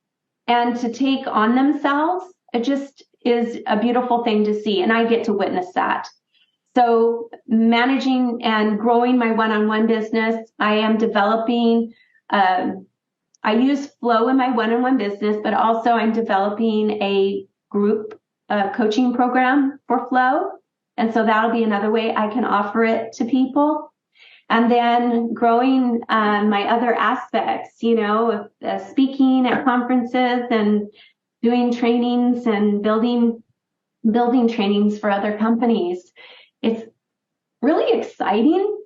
and to take on themselves. It just is a beautiful thing to see. And I get to witness that. So managing and growing my one-on-one business, I am developing, I use flow in my one-on-one business, but also I'm developing a group coaching program for flow. And so that'll be another way I can offer it to people. And then growing my other aspects, you know, speaking at conferences and doing trainings and building trainings for other companies. It's really exciting.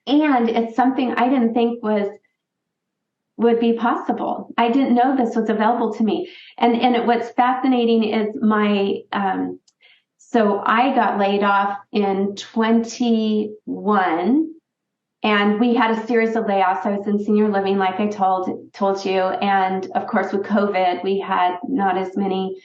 And it's something I didn't think would be possible. I didn't know this was available to me. And what's fascinating is so I got laid off in 21. And we had a series of layoffs. I was in senior living, like I told you. And of course, with COVID, we had not as many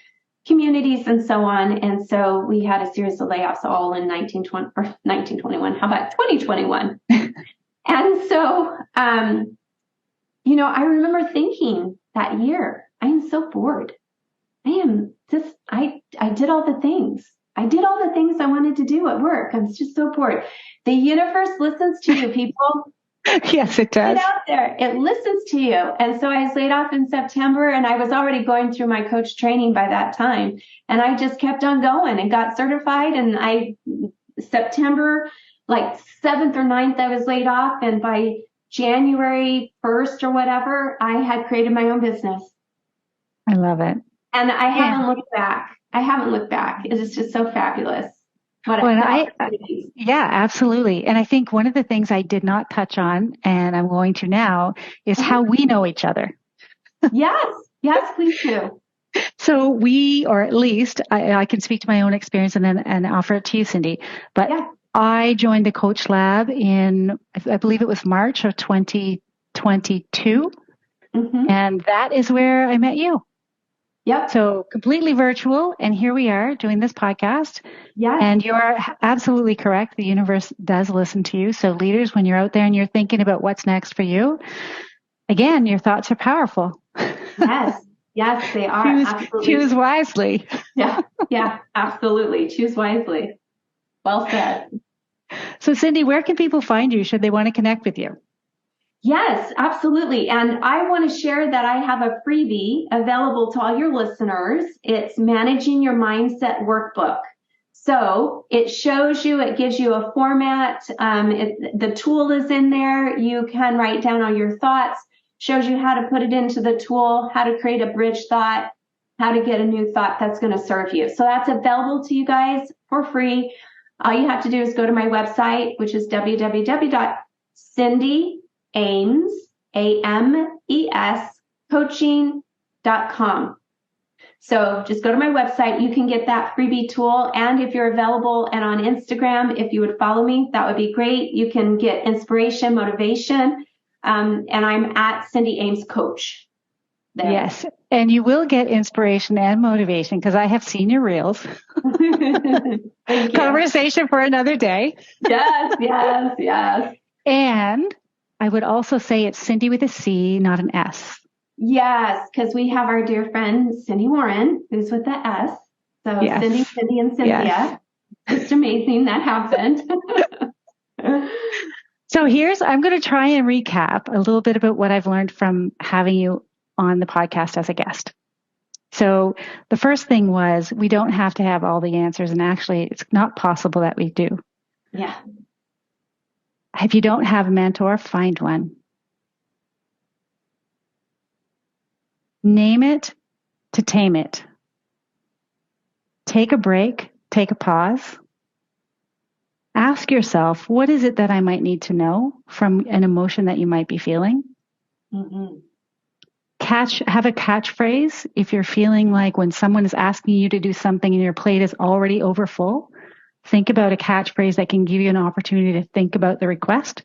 communities and so on. And so we had a series of layoffs all in 1921. How about 2021? And so, you know, I remember thinking that year, I am so bored. I did all the things. I did all the things I wanted to do at work. I'm just so bored. The universe listens to you, people. Yes, it does. Get out there. It listens to you. And so I was laid off in September, and I was already going through my coach training by that time. And I just kept on going and got certified. And September, like 7th or 9th, I was laid off. And by January 1st or whatever, I had created my own business. I love it. And I haven't looked back. It is just so fabulous. Yeah, absolutely. And I think one of the things I did not touch on, and I'm going to now, is how we know each other. Yes, please do. So we, or at least I can speak to my own experience and offer it to you, Cindy. But I joined the Coach Lab in, I believe it was March of 2022. Mm-hmm. And that is where I met you. Yep. So completely virtual. And here we are doing this podcast. Yes. And you are absolutely correct. The universe does listen to you. So leaders, when you're out there and you're thinking about what's next for you, again, your thoughts are powerful. Yes, they are. Choose wisely. Yeah, absolutely. Choose wisely. Well said. So Cindy, where can people find you should they want to connect with you? Yes, absolutely. And I want to share that I have a freebie available to all your listeners. It's Managing Your Mindset Workbook. So it shows you, it gives you a format. The tool is in there. You can write down all your thoughts, shows you how to put it into the tool, how to create a bridge thought, how to get a new thought that's going to serve you. So that's available to you guys for free. All you have to do is go to my website, which is www.cindyames, A-M-E-S, coaching.com. So just go to my website. You can get that freebie tool. And if you're available and on Instagram, if you would follow me, that would be great. You can get inspiration, motivation. And I'm at Cindy Ames Coach. There. Yes. And you will get inspiration and motivation because I have seen your reels. Conversation for another day. Yes. And I would also say it's Cindy with a C, not an S. Yes, because we have our dear friend Cindy Warren, who's with the S. So yes. Cindy, and Cynthia. Yes. Just amazing that happened. So I'm going to try and recap a little bit about what I've learned from having you on the podcast as a guest. So the first thing was we don't have to have all the answers, and actually it's not possible that we do. Yeah. If you don't have a mentor, find one. Name it to tame it. Take a break, take a pause. Ask yourself, what is it that I might need to know from an emotion that you might be feeling? Mm-hmm. Have a catchphrase if you're feeling like when someone is asking you to do something and your plate is already overfull. Think about a catchphrase that can give you an opportunity to think about the request.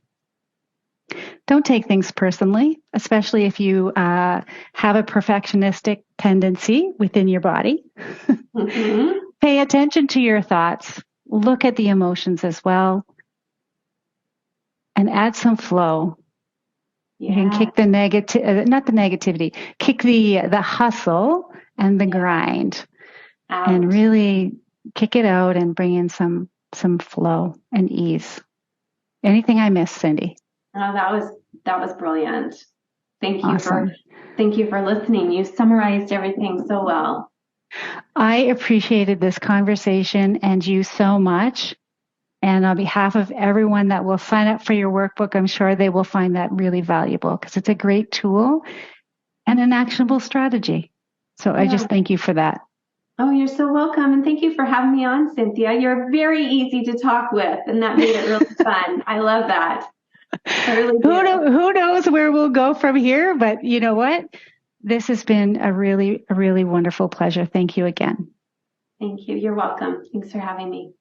Don't take things personally, especially if you have a perfectionistic tendency within your body. Mm-hmm. Pay attention to your thoughts. Look at the emotions as well. And add some flow. Yeah. You can kick the negativity, kick the hustle and the grind out. And really kick it out and bring in some flow and ease. Anything I missed, Cindy? Oh, that was brilliant. Thank you Awesome. Thank you for listening. You summarized everything so well. I appreciated this conversation and you so much. And on behalf of everyone that will sign up for your workbook, I'm sure they will find that really valuable because it's a great tool and an actionable strategy. So I just thank you for that. Oh, you're so welcome. And thank you for having me on, Cynthia. You're very easy to talk with, and that made it really fun. I love that. I really do. Who knows where we'll go from here? But you know what? This has been a really wonderful pleasure. Thank you again. Thank you. You're welcome. Thanks for having me.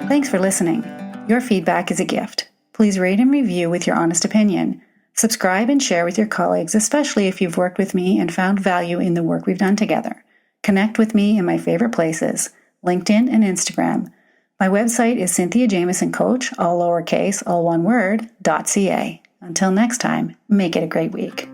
Thanks for listening. Your feedback is a gift. Please rate and review with your honest opinion. Subscribe and share with your colleagues, especially if you've worked with me and found value in the work we've done together. Connect with me in my favorite places, LinkedIn and Instagram. My website is Cynthia Jamieson Coach, all lowercase, all one word, .ca. Until next time, make it a great week.